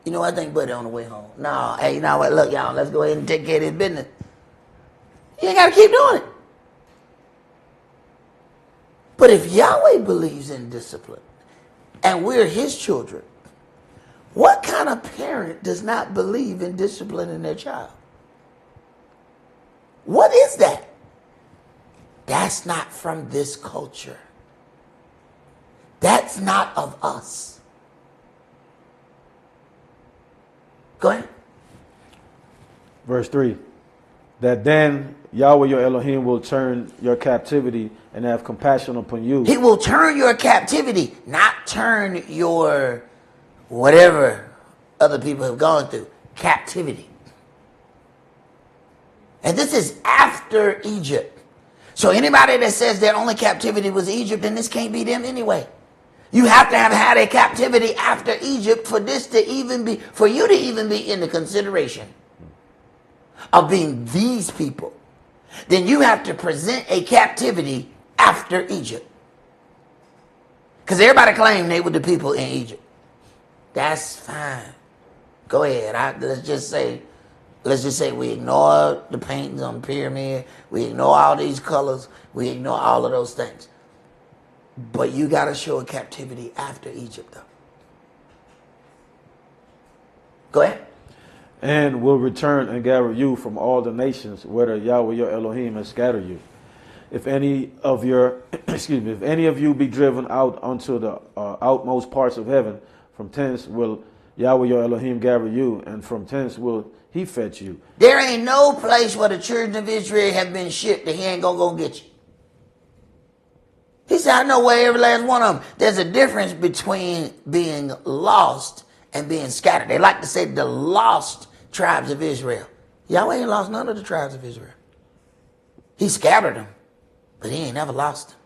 Speaker 1: You know, I think Buddy on the way home. No, hey, you know what? Look, y'all, let's go ahead and take care of this business. You ain't got to keep doing it. But if Yahweh believes in discipline and we're his children, what kind of parent does not believe in disciplining their child? What is that? That's not from this culture. That's not of us. Go ahead.
Speaker 2: Verse 3. That then Yahweh your Elohim will turn your captivity and have compassion upon you.
Speaker 1: He will turn your captivity, not turn your whatever other people have gone through. Captivity. And this is after Egypt. So anybody that says their only captivity was Egypt, then this can't be them anyway. You have to have had a captivity after Egypt for this to even be, for you to even be in the consideration of being these people. Then you have to present a captivity after Egypt. Because everybody claimed they were the people in Egypt. That's fine. Go ahead. Let's just say we ignore the paintings on the pyramid. We ignore all these colors. We ignore all of those things. But you got to show a captivity after Egypt, though. Go ahead.
Speaker 2: And will return and gather you from all the nations, whether Yahweh your Elohim has scattered you. If any of your, if any of you be driven out unto the outmost parts of heaven, from thence will Yahweh your Elohim gather you, and from thence will he fetch you.
Speaker 1: There ain't no place where the children of Israel have been shipped that he ain't gonna go get you. He said, I know where every last one of them. There's a difference between being lost and being scattered. They like to say the lost tribes of Israel. Yahweh ain't lost none of the tribes of Israel. He scattered them, but he ain't never lost them.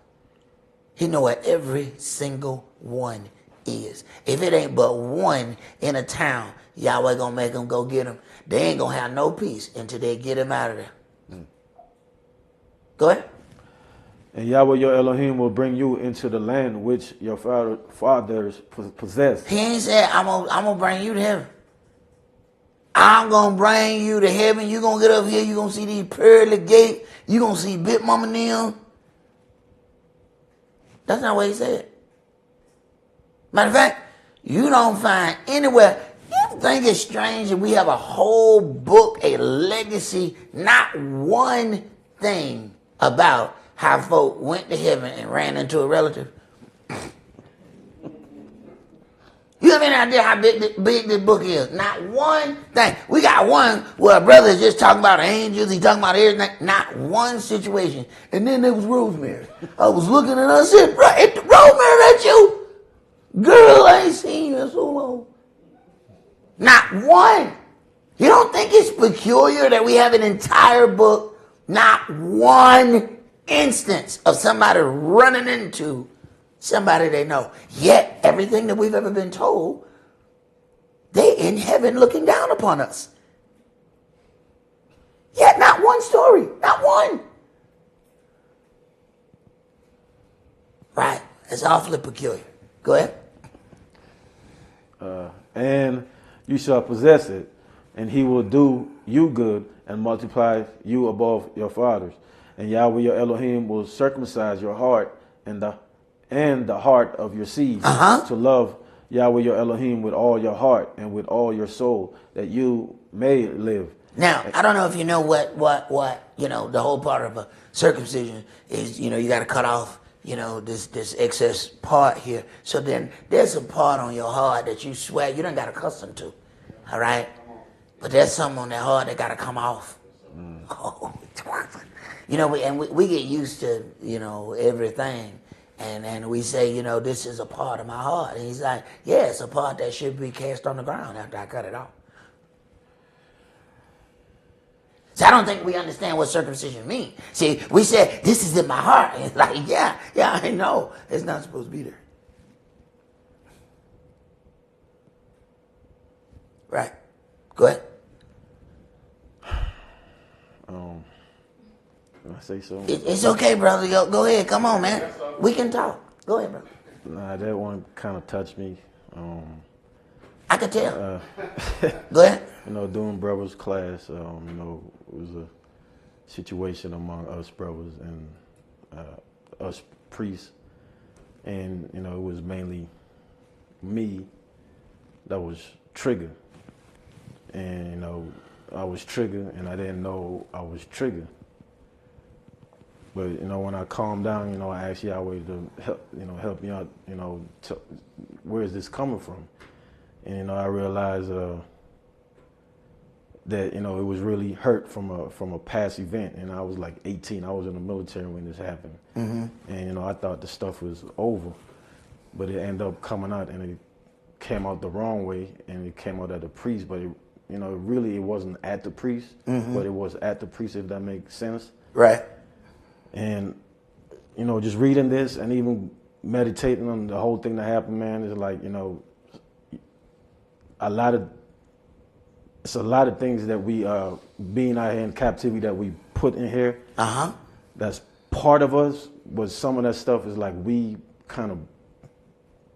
Speaker 1: He know where every single one is. If it ain't but one in a town, Yahweh gonna make them go get them. They ain't gonna have no peace until they get him out of there. Go ahead.
Speaker 2: And Yahweh your Elohim will bring you into the land which your fathers possessed.
Speaker 1: He ain't said, I'm gonna bring you to heaven. I'm going to bring you to heaven. You're going to get up here. You're going to see these pearly gates. You're going to see Big Mama and them. That's not what he said. Matter of fact, you don't find anywhere. You think it's strange that we have a whole book, a legacy, not one thing about how folk went to heaven and ran into a relative? You have any idea how big this book is? Not one thing. We got one where a brother is just talking about angels. He's talking about everything. Not one situation. And then there was Rosemary. I was looking at her and I said, Rosemary, that's you? Girl, I ain't seen you in so long. Not one. You don't think it's peculiar that we have an entire book, not one instance of somebody running into somebody they know. Yet, everything that we've ever been told, they're in heaven looking down upon us. Yet, not one story. Not one. Right. It's awfully peculiar. Go ahead.
Speaker 2: And you shall possess it, and he will do you good and multiply you above your fathers. And Yahweh your Elohim will circumcise your heart and the heart of your seeds to love Yahweh your Elohim with all your heart and with all your soul, that you may live.
Speaker 1: Now, I don't know if you know what the whole part of a circumcision is. You got to cut off this excess part here. So then there's a part on your heart that you swear you done got accustomed to. All right? But there's something on that heart that got to come off. Oh, we get used to, everything. And we say, this is a part of my heart. And he's like, yeah, it's a part that should be cast on the ground after I cut it off. So I don't think we understand what circumcision means. See, we said, this is in my heart. And it's like, yeah, I know. It's not supposed to be there. Right. Go ahead.
Speaker 2: Can I say so?
Speaker 1: It's okay, brother. Go ahead. Come on, man. We can talk. Go ahead, brother.
Speaker 2: Nah, that one kind of touched me.
Speaker 1: I could tell. Go ahead.
Speaker 2: Doing brothers class, it was a situation among us brothers and us priests. And, it was mainly me that was triggered. And, I was triggered and I didn't know I was triggered. But, when I calmed down, I asked Yahweh to help me out, where is this coming from? And, I realized that, it was really hurt from a past event. And I was like 18. I was in the military when this happened. Mm-hmm. And, I thought the stuff was over. But it ended up coming out and it came out the wrong way. And it came out at the priest. But, it wasn't at the priest. Mm-hmm. But it was at the priest, if that makes sense.
Speaker 1: Right.
Speaker 2: And, just reading this and even meditating on the whole thing that happened, man, is like, it's a lot of things that we, being out here in captivity, that we put in here. That's part of us, but some of that stuff is like we kind of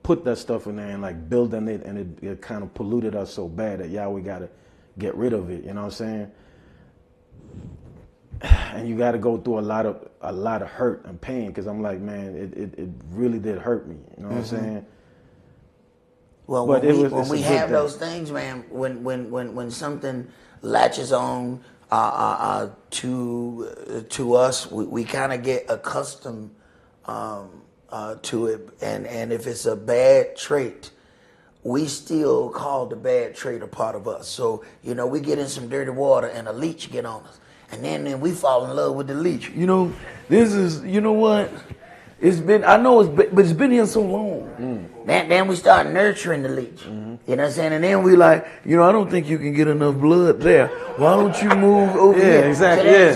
Speaker 2: put that stuff in there and like building it, and it kind of polluted us so bad that Yahweh got to get rid of it. You know what I'm saying? And you got to go through a lot of hurt and pain, because I'm like, man, it really did hurt me. You know what I'm saying?
Speaker 1: Well,
Speaker 2: but
Speaker 1: when we have those things, man, when something latches on to us, we kind of get accustomed to it, and if it's a bad trait, we still call the bad trait a part of us. So we get in some dirty water and a leech get on us. And then we fall in love with the leech.
Speaker 3: This is, what? But it's been here so long.
Speaker 1: Then we start nurturing the leech. You know what I'm saying? And then we
Speaker 3: like, I don't think you can get enough blood there. Why don't you move over here?
Speaker 2: Exactly.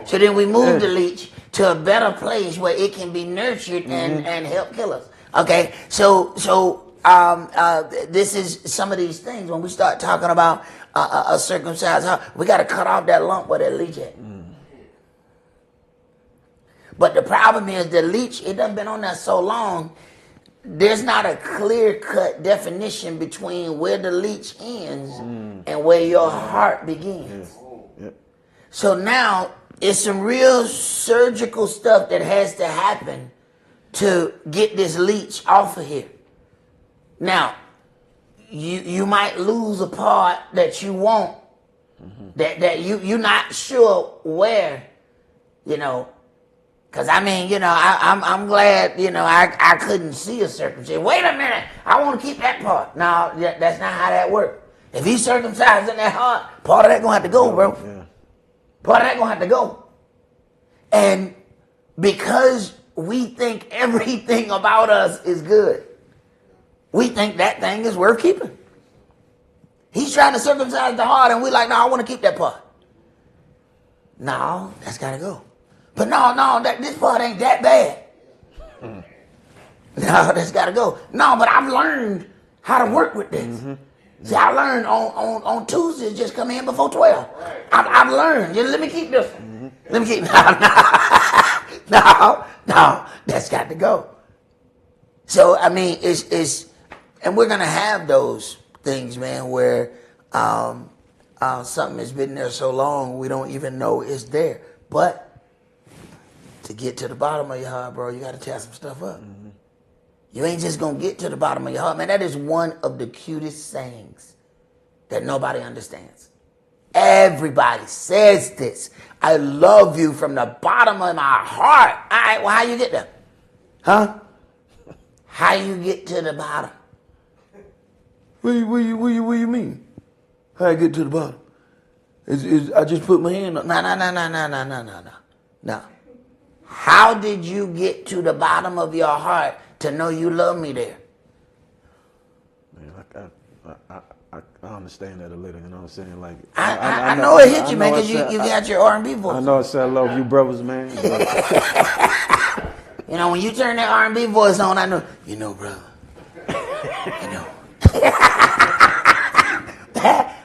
Speaker 1: So then we move the leech to a better place where it can be nurtured and help kill us. Okay? So this is some of these things. When we start talking about a circumcised heart, we got to cut off that lump where that leech at. But the problem is the leech, it done been on there so long, there's not a clear-cut definition between where the leech ends and where your heart begins.
Speaker 2: Yep.
Speaker 1: So now it's some real surgical stuff that has to happen to get this leech off of here. Now, you might lose a part that you want, that you're not sure where, because I'm glad, I couldn't see a circumcision. Wait a minute, I want to keep that part. No, that's not how that works. If he's circumcised in that heart, part of that gonna have to go, bro.
Speaker 2: Yeah.
Speaker 1: Part of that gonna have to go. And because we think everything about us is good, we think that thing is worth keeping. He's trying to circumcise the heart, and we're like, no, I want to keep that part. No, that's got to go. But no, this part ain't that bad. No, that's got to go. No, but I've learned how to work with this. See, I learned on Tuesdays, just come in before 12. I've learned. Let me keep this one. Let me keep. No, that's got to go. So, I mean, it's and we're going to have those things, man, where something has been there so long we don't even know it's there. But to get to the bottom of your heart, bro, you got to tear some stuff up. You ain't just going to get to the bottom of your heart. Man, that is one of the cutest sayings that nobody understands. Everybody says this. I love you from the bottom of my heart. All right, well, how you get there? Huh? How you get to the bottom?
Speaker 3: What you mean? How I get to the bottom? I just put my hand up.
Speaker 1: No. How did you get to the bottom of your heart to know you love me there?
Speaker 2: Man, I understand that a little, you know what I'm saying? Like
Speaker 1: I know it hit you, man, because you got your R&B voice.
Speaker 2: I know I said I love you brothers, man.
Speaker 1: When you turn that R&B voice on, I know, brother.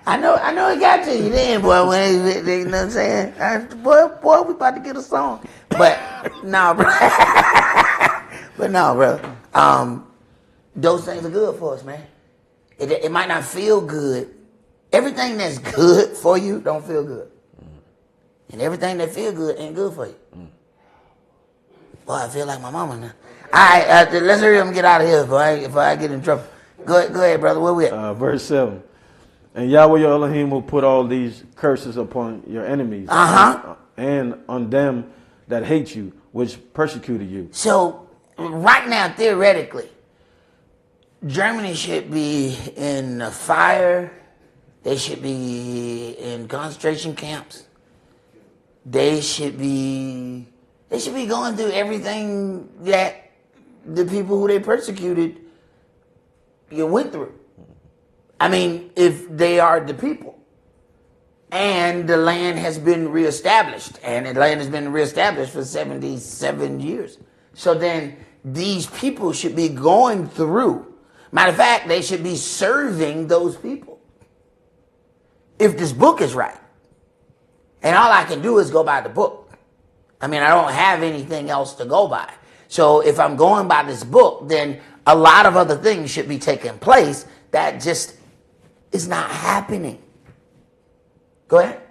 Speaker 1: I know it got to you then, boy. You know what I'm saying? Boy, we about to get a song. But no, bro. Those things are good for us, man. It might not feel good. Everything that's good for you don't feel good. And everything that feel good ain't good for you. Boy, I feel like my mama now. All right, let's hurry up and get out of here before I get in trouble. Go ahead, brother. Where we at?
Speaker 2: Verse 7. And Yahweh your Elohim will put all these curses upon your enemies and on them that hate you, which persecuted you.
Speaker 1: So, right now, theoretically, Germany should be in a fire. They should be in concentration camps. They should be going through everything that the people who they persecuted went through. I mean, if they are the people. And the land has been reestablished. And the land has been reestablished for 77 years. So then these people should be going through. Matter of fact, they should be serving those people. If this book is right. And all I can do is go by the book. I mean, I don't have anything else to go by. So if I'm going by this book, then a lot of other things should be taking place that just is not happening. Go ahead.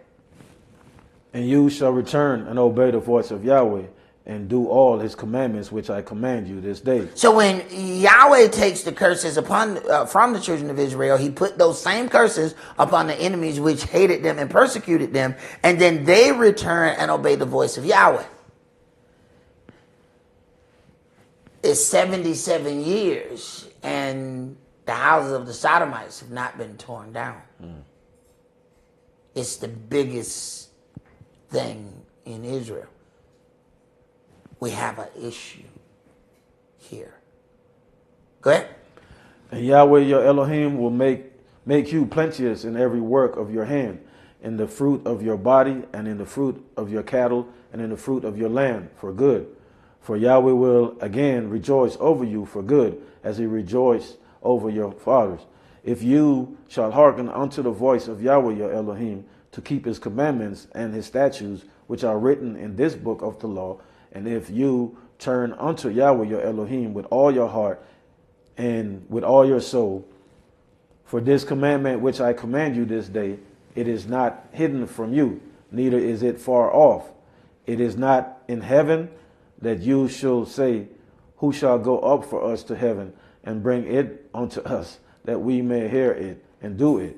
Speaker 2: And you shall return and obey the voice of Yahweh and do all his commandments which I command you this day.
Speaker 1: So when Yahweh takes the curses from the children of Israel, he put those same curses upon the enemies which hated them and persecuted them, and then they return and obey the voice of Yahweh. It's 77 years, and the houses of the Sodomites have not been torn down. It's the biggest thing in Israel. We have an issue here. Go ahead.
Speaker 2: And Yahweh your Elohim will make you plenteous in every work of your hand, in the fruit of your body, and in the fruit of your cattle, and in the fruit of your land, for good. For Yahweh will again rejoice over you for good, as he rejoiced over your fathers. If you shall hearken unto the voice of Yahweh your Elohim, to keep his commandments and his statutes, which are written in this book of the law, and if you turn unto Yahweh your Elohim with all your heart and with all your soul. For this commandment which I command you this day, it is not hidden from you, neither is it far off. It is not in heaven, that you shall say, who shall go up for us to heaven and bring it unto us, that we may hear it and do it.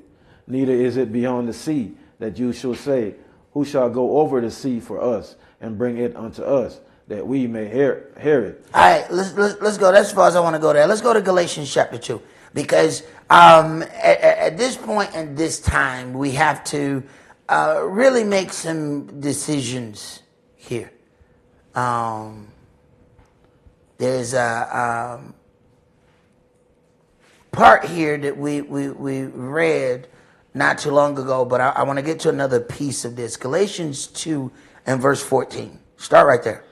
Speaker 2: Neither is it beyond the sea, that you shall say, who shall go over the sea for us and bring it unto us, that we may hear it.
Speaker 1: All right, let's go. That's as far as I want to go there. Let's go to Galatians chapter 2. Because at this point in this time, we have to really make some decisions here. There's a part here that we read not too long ago, but I want to get to another piece of this. Galatians 2 and verse 14. Start right there.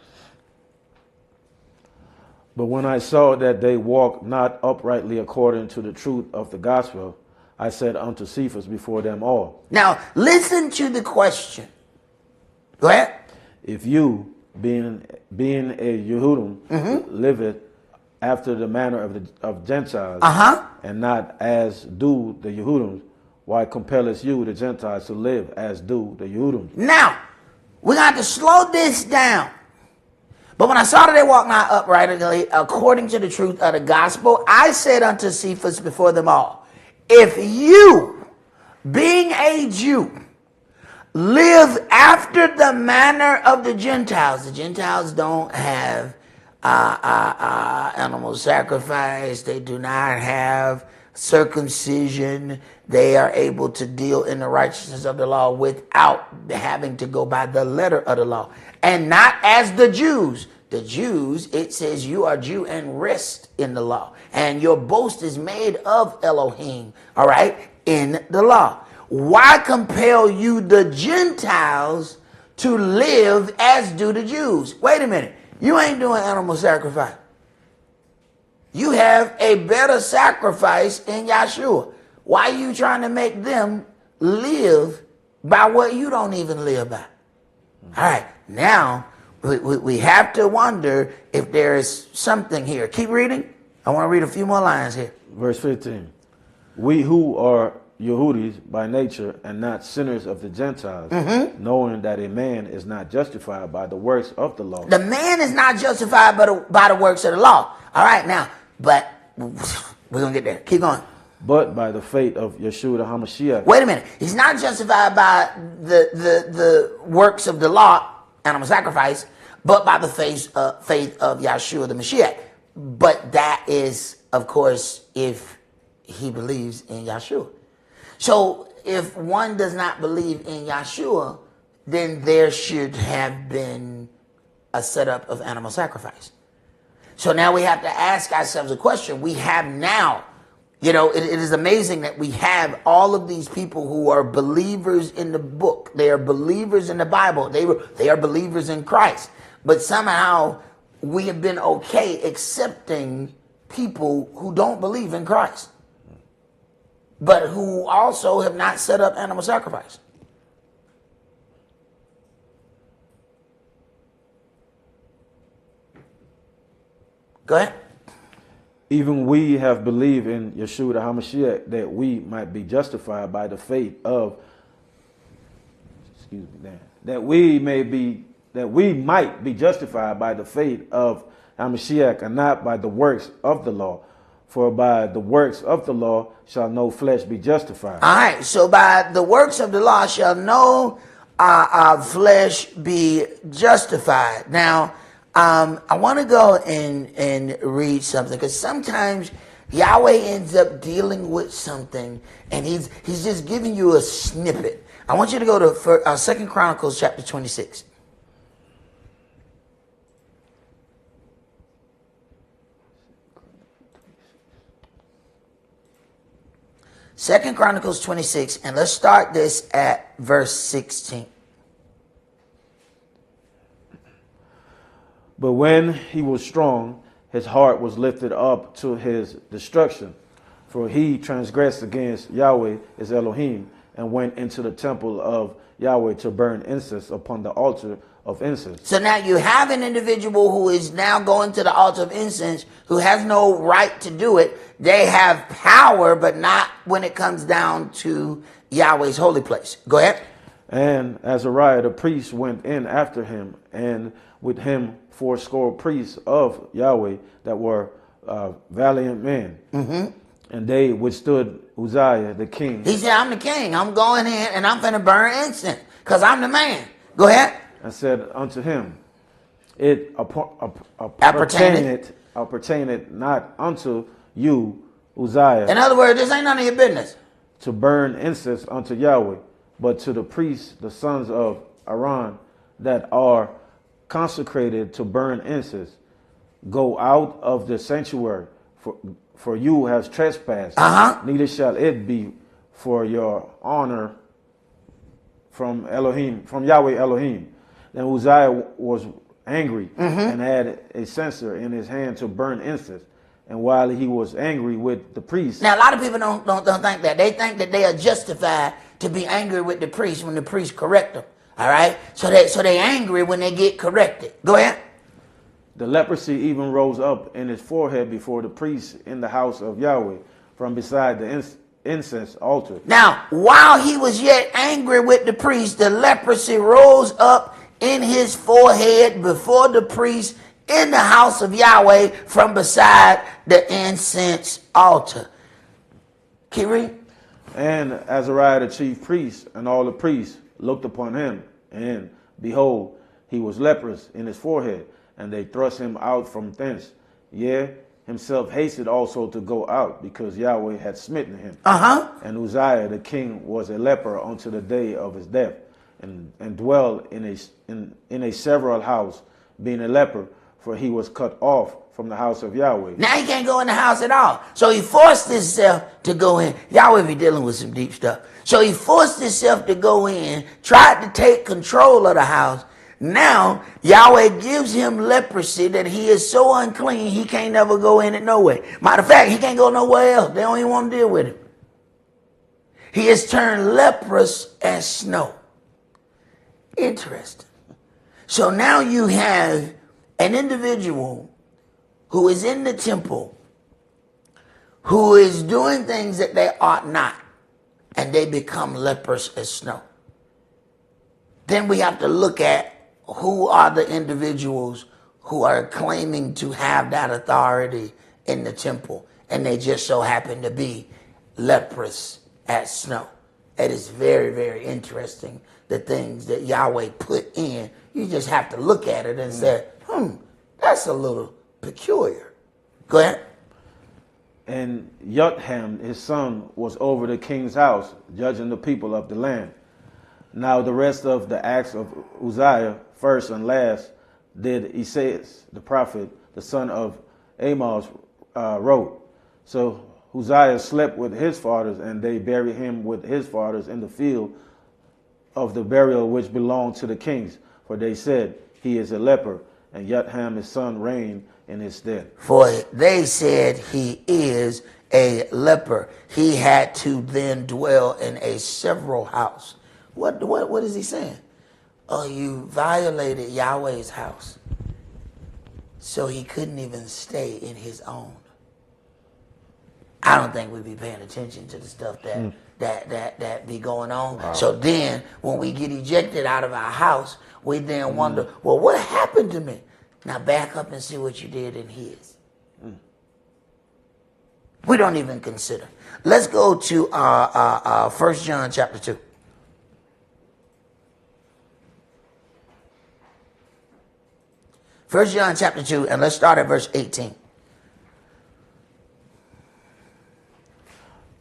Speaker 2: But when I saw that they walked not uprightly according to the truth of the gospel, I said unto Cephas before them all. Now,
Speaker 1: listen to the question. Go ahead.
Speaker 2: If you, being a Yehudim, liveth after the manner of Gentiles, and not as do the Yehudim, why compellest you, the Gentiles, to live as do the Yehudim?
Speaker 1: Now, we're going to have to slow this down. But when I saw that they walked not uprightly according to the truth of the gospel, I said unto Cephas before them all, if you, being a Jew, live after the manner of the Gentiles don't have animal sacrifice, they do not have circumcision, they are able to deal in the righteousness of the law without having to go by the letter of the law. And not as the Jews. The Jews, it says you are Jew and rest in the law. And your boast is made of Elohim, all right, in the law. Why compel you the Gentiles to live as do the Jews? Wait a minute. You ain't doing animal sacrifice. You have a better sacrifice in Yahshua. Why are you trying to make them live by what you don't even live by? All right, now we have to wonder if there is something here. Keep reading. I want to read a few more lines here.
Speaker 2: Verse 15. We who are Yehudis by nature and not sinners of the Gentiles, knowing that a man is not justified by the works of the law.
Speaker 1: The man is not justified by the works of the law. All right, now, but we're going to get there. Keep going.
Speaker 2: But by the faith of Yeshua the HaMashiach.
Speaker 1: Wait a minute. He's not justified by the works of the law, animal sacrifice, but by the faith of Yeshua the Mashiach. But that is, of course, if he believes in Yeshua. So if one does not believe in Yeshua, then there should have been a setup of animal sacrifice. So now we have to ask ourselves a question. We have now, it is amazing that we have all of these people who are believers in the book. They are believers in the Bible. They are believers in Christ. But somehow we have been okay accepting people who don't believe in Christ, but who also have not set up animal sacrifice. Go ahead.
Speaker 2: Even we have believed in Yeshua the HaMashiach that we might be justified by the faith of, that we might be justified by the faith of HaMashiach and not by the works of the law. For by the works of the law shall no flesh be justified.
Speaker 1: All right, so by the works of the law shall no flesh be justified. Now, I want to go and read something, because sometimes Yahweh ends up dealing with something and he's just giving you a snippet. I want you to go to 2 Chronicles chapter 26. Second Chronicles 26, and let's start this at verse 16.
Speaker 2: But when he was strong, his heart was lifted up to his destruction. For he transgressed against Yahweh his Elohim, and went into the temple of Yahweh to burn incense upon the altar of incense.
Speaker 1: So now you have an individual who is now going to the altar of incense who has no right to do it. They have power, but not when it comes down to Yahweh's holy place. Go ahead.
Speaker 2: And Azariah the priest went in after him, and with him 80 priests of Yahweh that were valiant men. Mm-hmm. And they withstood Uzziah the king.
Speaker 1: He said, I'm the king. I'm going in and I'm going to burn incense because I'm the man. Go ahead.
Speaker 2: And said unto him, it appertaineth not unto you, Uzziah.
Speaker 1: In other words, this ain't none of your business.
Speaker 2: To burn incense unto Yahweh, but to the priests, the sons of Aaron, that are consecrated to burn incense. Go out of the sanctuary, for you have trespassed. Neither shall it be for your honor from Yahweh Elohim. Then Uzziah was angry and had a censer in his hand to burn incense. And while he was angry with the priest.
Speaker 1: Now, a lot of people don't think that. They think that they are justified to be angry with the priest when the priest correct them. All right? So they angry when they get corrected. Go ahead.
Speaker 2: The leprosy even rose up in his forehead before the priest in the house of Yahweh from beside the incense altar.
Speaker 1: Now, while he was yet angry with the priest, the leprosy rose up in his forehead before the priest in the house of Yahweh from beside the incense altar. Keep reading.
Speaker 2: And Azariah the chief priest and all the priests looked upon him, and behold, he was leprous in his forehead, and they thrust him out from thence. Yea, himself hasted also to go out, because Yahweh had smitten him. And Uzziah the king was a leper unto the day of his death, and dwelled in a several house, being a leper, for he was cut off from the house of Yahweh.
Speaker 1: Now he can't go in the house at all. So he forced himself to go in. Yahweh be dealing with some deep stuff. So he forced himself to go in, tried to take control of the house. Now Yahweh gives him leprosy that he is so unclean he can't never go in it no way. Matter of fact, he can't go nowhere else. They don't even want to deal with him. He is turned leprous as snow. Interesting. So now you have an individual who is in the temple, who is doing things that they ought not, and they become leprous as snow. Then we have to look at who are the individuals who are claiming to have that authority in the temple, and they just so happen to be leprous as snow. It is very, very interesting, the things that Yahweh put in. You just have to look at it and say, that's a little peculiar. Go ahead.
Speaker 2: And Jotham, his son, was over the king's house, judging the people of the land. Now the rest of the acts of Uzziah, first and last, did Esaac, the prophet, the son of Amos, wrote. So Uzziah slept with his fathers, and they buried him with his fathers in the field of the burial which belonged to the kings. For they said, he is a leper, and Jotham his son reigned in his stead.
Speaker 1: For they said he is a leper. He had to then dwell in a several house. What is he saying? Oh, you violated Yahweh's house. So he couldn't even stay in his own. I don't think we'd be paying attention to the stuff that be going on. Wow. So then when we get ejected out of our house, we then wonder, well, what happened to me? Now back up and see what you did in his. We don't even consider. Let's go to 1 John chapter 2. First John chapter 2, and let's start at verse 18.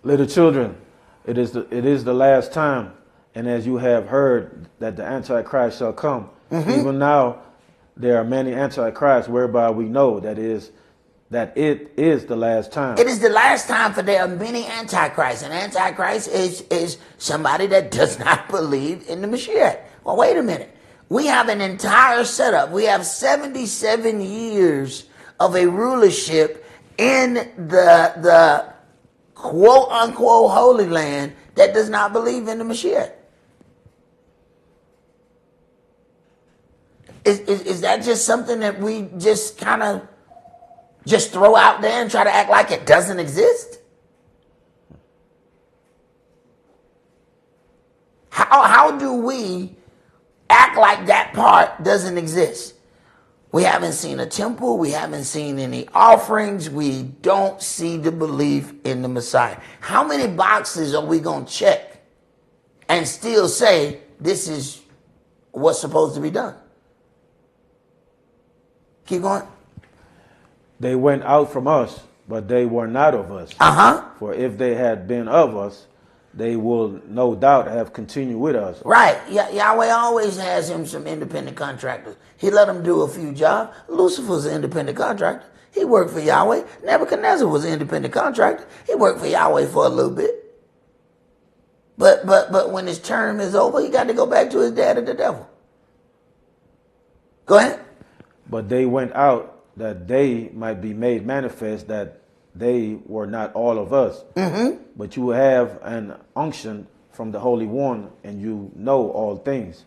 Speaker 2: Little children, it is the last time, and as you have heard that the Antichrist shall come, even now there are many Antichrists, whereby we know that it is the last time.
Speaker 1: It is the last time, for there are many Antichrists, and Antichrist is somebody that does not believe in the Mashiach. Well, wait a minute. We have an entire setup. We have 77 years of a rulership in the quote unquote Holy Land that does not believe in the Mashiach. Is that just something that we just kind of just throw out there and try to act like it doesn't exist? How do we act like that part doesn't exist? We haven't seen a temple. We haven't seen any offerings. We don't see the belief in the Messiah. How many boxes are we going to check and still say this is what's supposed to be done? Keep going.
Speaker 2: They went out from us, but they were not of us. For if they had been of us, they will no doubt have continued with us.
Speaker 1: Right. Yahweh always has him some independent contractors. He let him do a few jobs. Lucifer's an independent contractor. He worked for Yahweh. Nebuchadnezzar was an independent contractor. He worked for Yahweh for a little bit. But when his term is over, he got to go back to his daddy, the devil. Go ahead.
Speaker 2: But they went out that they might be made manifest that they were not all of us. But you have an unction from the Holy One, and you know all things.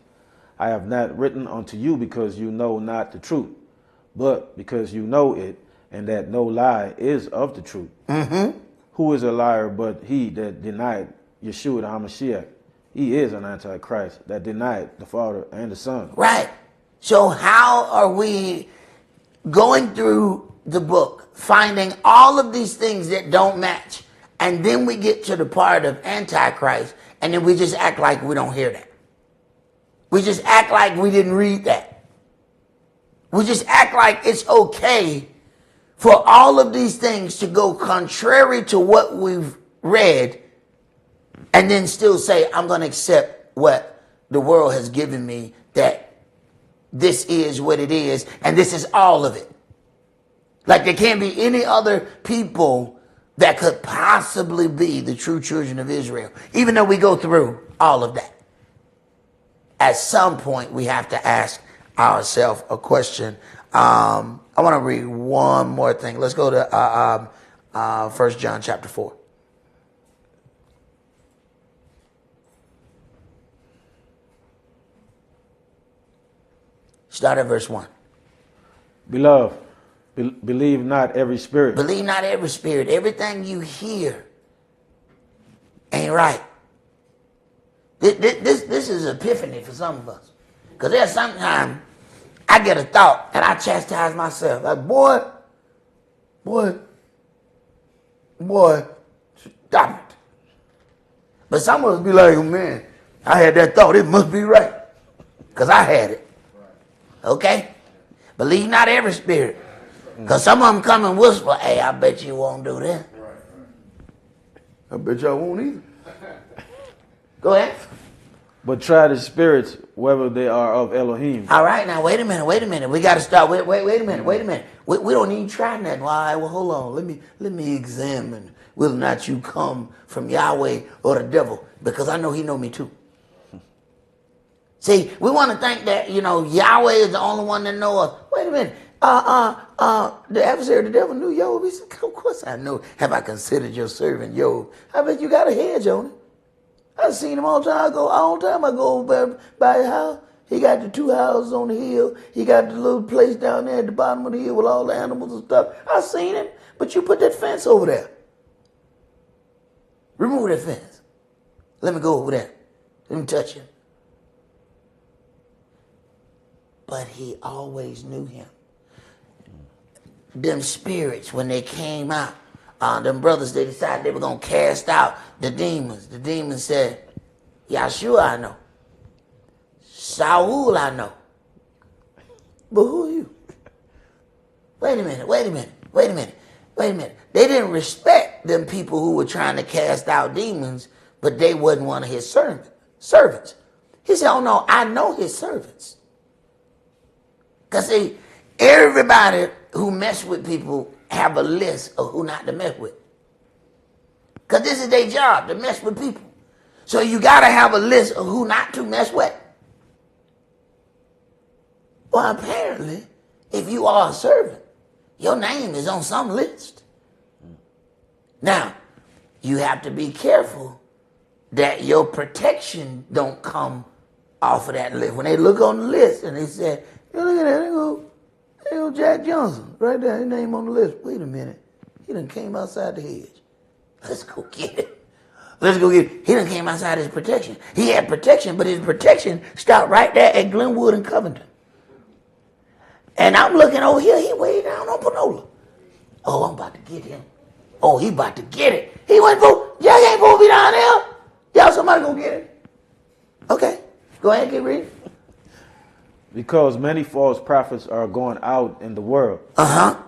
Speaker 2: I have not written unto you because you know not the truth, but because you know it, and that no lie is of the truth. Who is a liar but he that denied Yeshua the HaMashiach? He is an antichrist that denied the Father and the Son.
Speaker 1: Right. So how are we going through the book, finding all of these things that don't match, and then we get to the part of Antichrist, and then we just act like we don't hear that? We just act like we didn't read that. We just act like it's okay for all of these things to go contrary to what we've read, and then still say, I'm going to accept what the world has given me, that this is what it is, and this is all of it. Like there can't be any other people that could possibly be the true children of Israel, even though we go through all of that. At some point, we have to ask ourselves a question. I want to read one more thing. Let's go to 1 John chapter 4. Start at verse 1.
Speaker 2: Beloved, believe not every spirit.
Speaker 1: Believe not every spirit. Everything you hear ain't right. This is epiphany for some of us. Because there's sometimes I get a thought and I chastise myself. Like, boy, stop it. But some of us be like, oh, man, I had that thought. It must be right. Because I had it. Okay? Believe not every spirit. Because some of them come and whisper, hey, I bet you won't do that.
Speaker 3: I bet y'all won't either.
Speaker 1: Go ahead.
Speaker 2: But try the spirits, whether they are of Elohim.
Speaker 1: All right, now wait a minute. We got to start. Wait a minute. We don't even try nothing. All right, well, hold on. Let me examine whether or not you come from Yahweh or the devil, because I know he know me too. See, we want to think that, Yahweh is the only one that know us. Wait a minute. The adversary of the devil knew Job. He said, of course I know. Have I considered your servant Job? I bet you got a hedge on it. I've seen him all the time. I go over by his house. He got the 2 houses on the hill. He got the little place down there at the bottom of the hill with all the animals and stuff. I've seen him. But you put that fence over there. Remove that fence. Let me go over there. Let me touch him. But he always knew him. Them spirits, when they came out, them brothers, they decided they were going to cast out the demons. The demons said, Yahshua I know. Saul I know. But who are you? Wait a minute. They didn't respect them people who were trying to cast out demons, but they wasn't one of his servants. He said, oh no, I know his servants. Because see, everybody who mess with people have a list of who not to mess with. Because this is their job, to mess with people. So you got to have a list of who not to mess with. Well, apparently, if you are a servant, your name is on some list. Now, you have to be careful that your protection don't come off of that list. When they look on the list and they say, You look at that. There go Jack Johnson right there. His name on the list. Wait a minute. He done came outside the hedge. Let's go get it. Let's go get it. He done came outside his protection. He had protection, but his protection stopped right there at Glenwood and Covington. And I'm looking over here. He way down on Panola. Oh, I'm about to get him. Oh, he about to get it. He went for Jack ain't supposed to be down there. Y'all, somebody go get it. Okay, go ahead, get ready.
Speaker 2: Because many false prophets are going out in the world.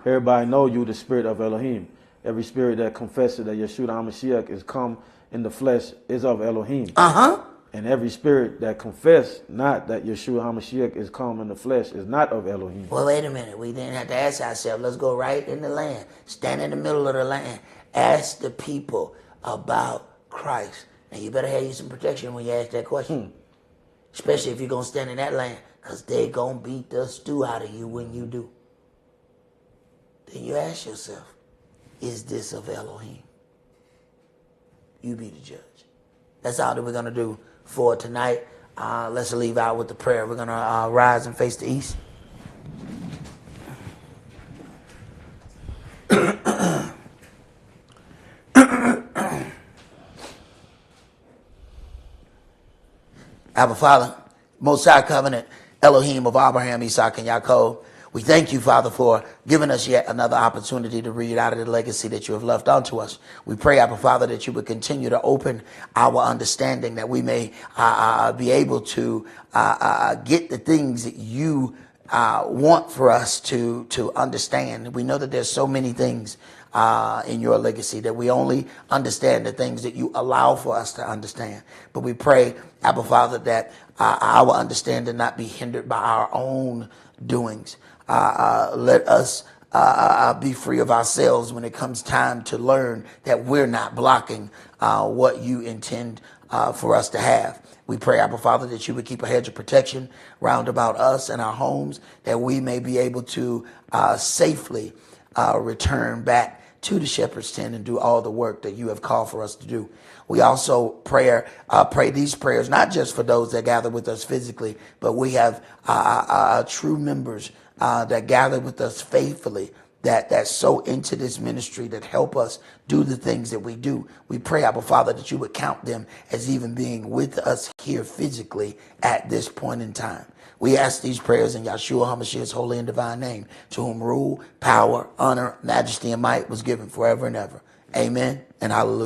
Speaker 2: Hereby know you the spirit of Elohim. Every spirit that confesses that Yeshua HaMashiach is come in the flesh is of Elohim. And every spirit that confess not that Yeshua HaMashiach is come in the flesh is not of Elohim.
Speaker 1: Well, wait a minute. We didn't have to ask ourselves. Let's go right in the land. Stand in the middle of the land. Ask the people about Christ. Now, you better have you some protection when you ask that question. Especially if you're going to stand in that land. Because they're going to beat the stew out of you when you do. Then you ask yourself, is this of Elohim? You be the judge. That's all that we're going to do for tonight. Let's leave out with the prayer. We're going to rise and face the east. Abba Father, Most High Covenant, Elohim of Abraham, Isaac, and Yaakov, we thank you, Father, for giving us yet another opportunity to read out of the legacy that you have left unto us. We pray, Abba Father, that you would continue to open our understanding, that we may be able to get the things that you want for us to understand. We know that there's so many things in your legacy that we only understand the things that you allow for us to understand. But we pray, Abba Father, that our understanding not be hindered by our own doings. Let us be free of ourselves when it comes time to learn that we're not blocking what you intend for us to have. We pray, Abba Father, that you would keep a hedge of protection round about us and our homes, that we may be able to safely return back to the shepherd's tent and do all the work that you have called for us to do. We also pray these prayers, not just for those that gather with us physically, but we have true members that gather with us faithfully, that's so into this ministry, that help us do the things that we do. We pray, Abba Father, that you would count them as even being with us here physically at this point in time. We ask these prayers in Yeshua HaMashiach's holy and divine name, to whom rule, power, honor, majesty, and might was given forever and ever. Amen and hallelujah.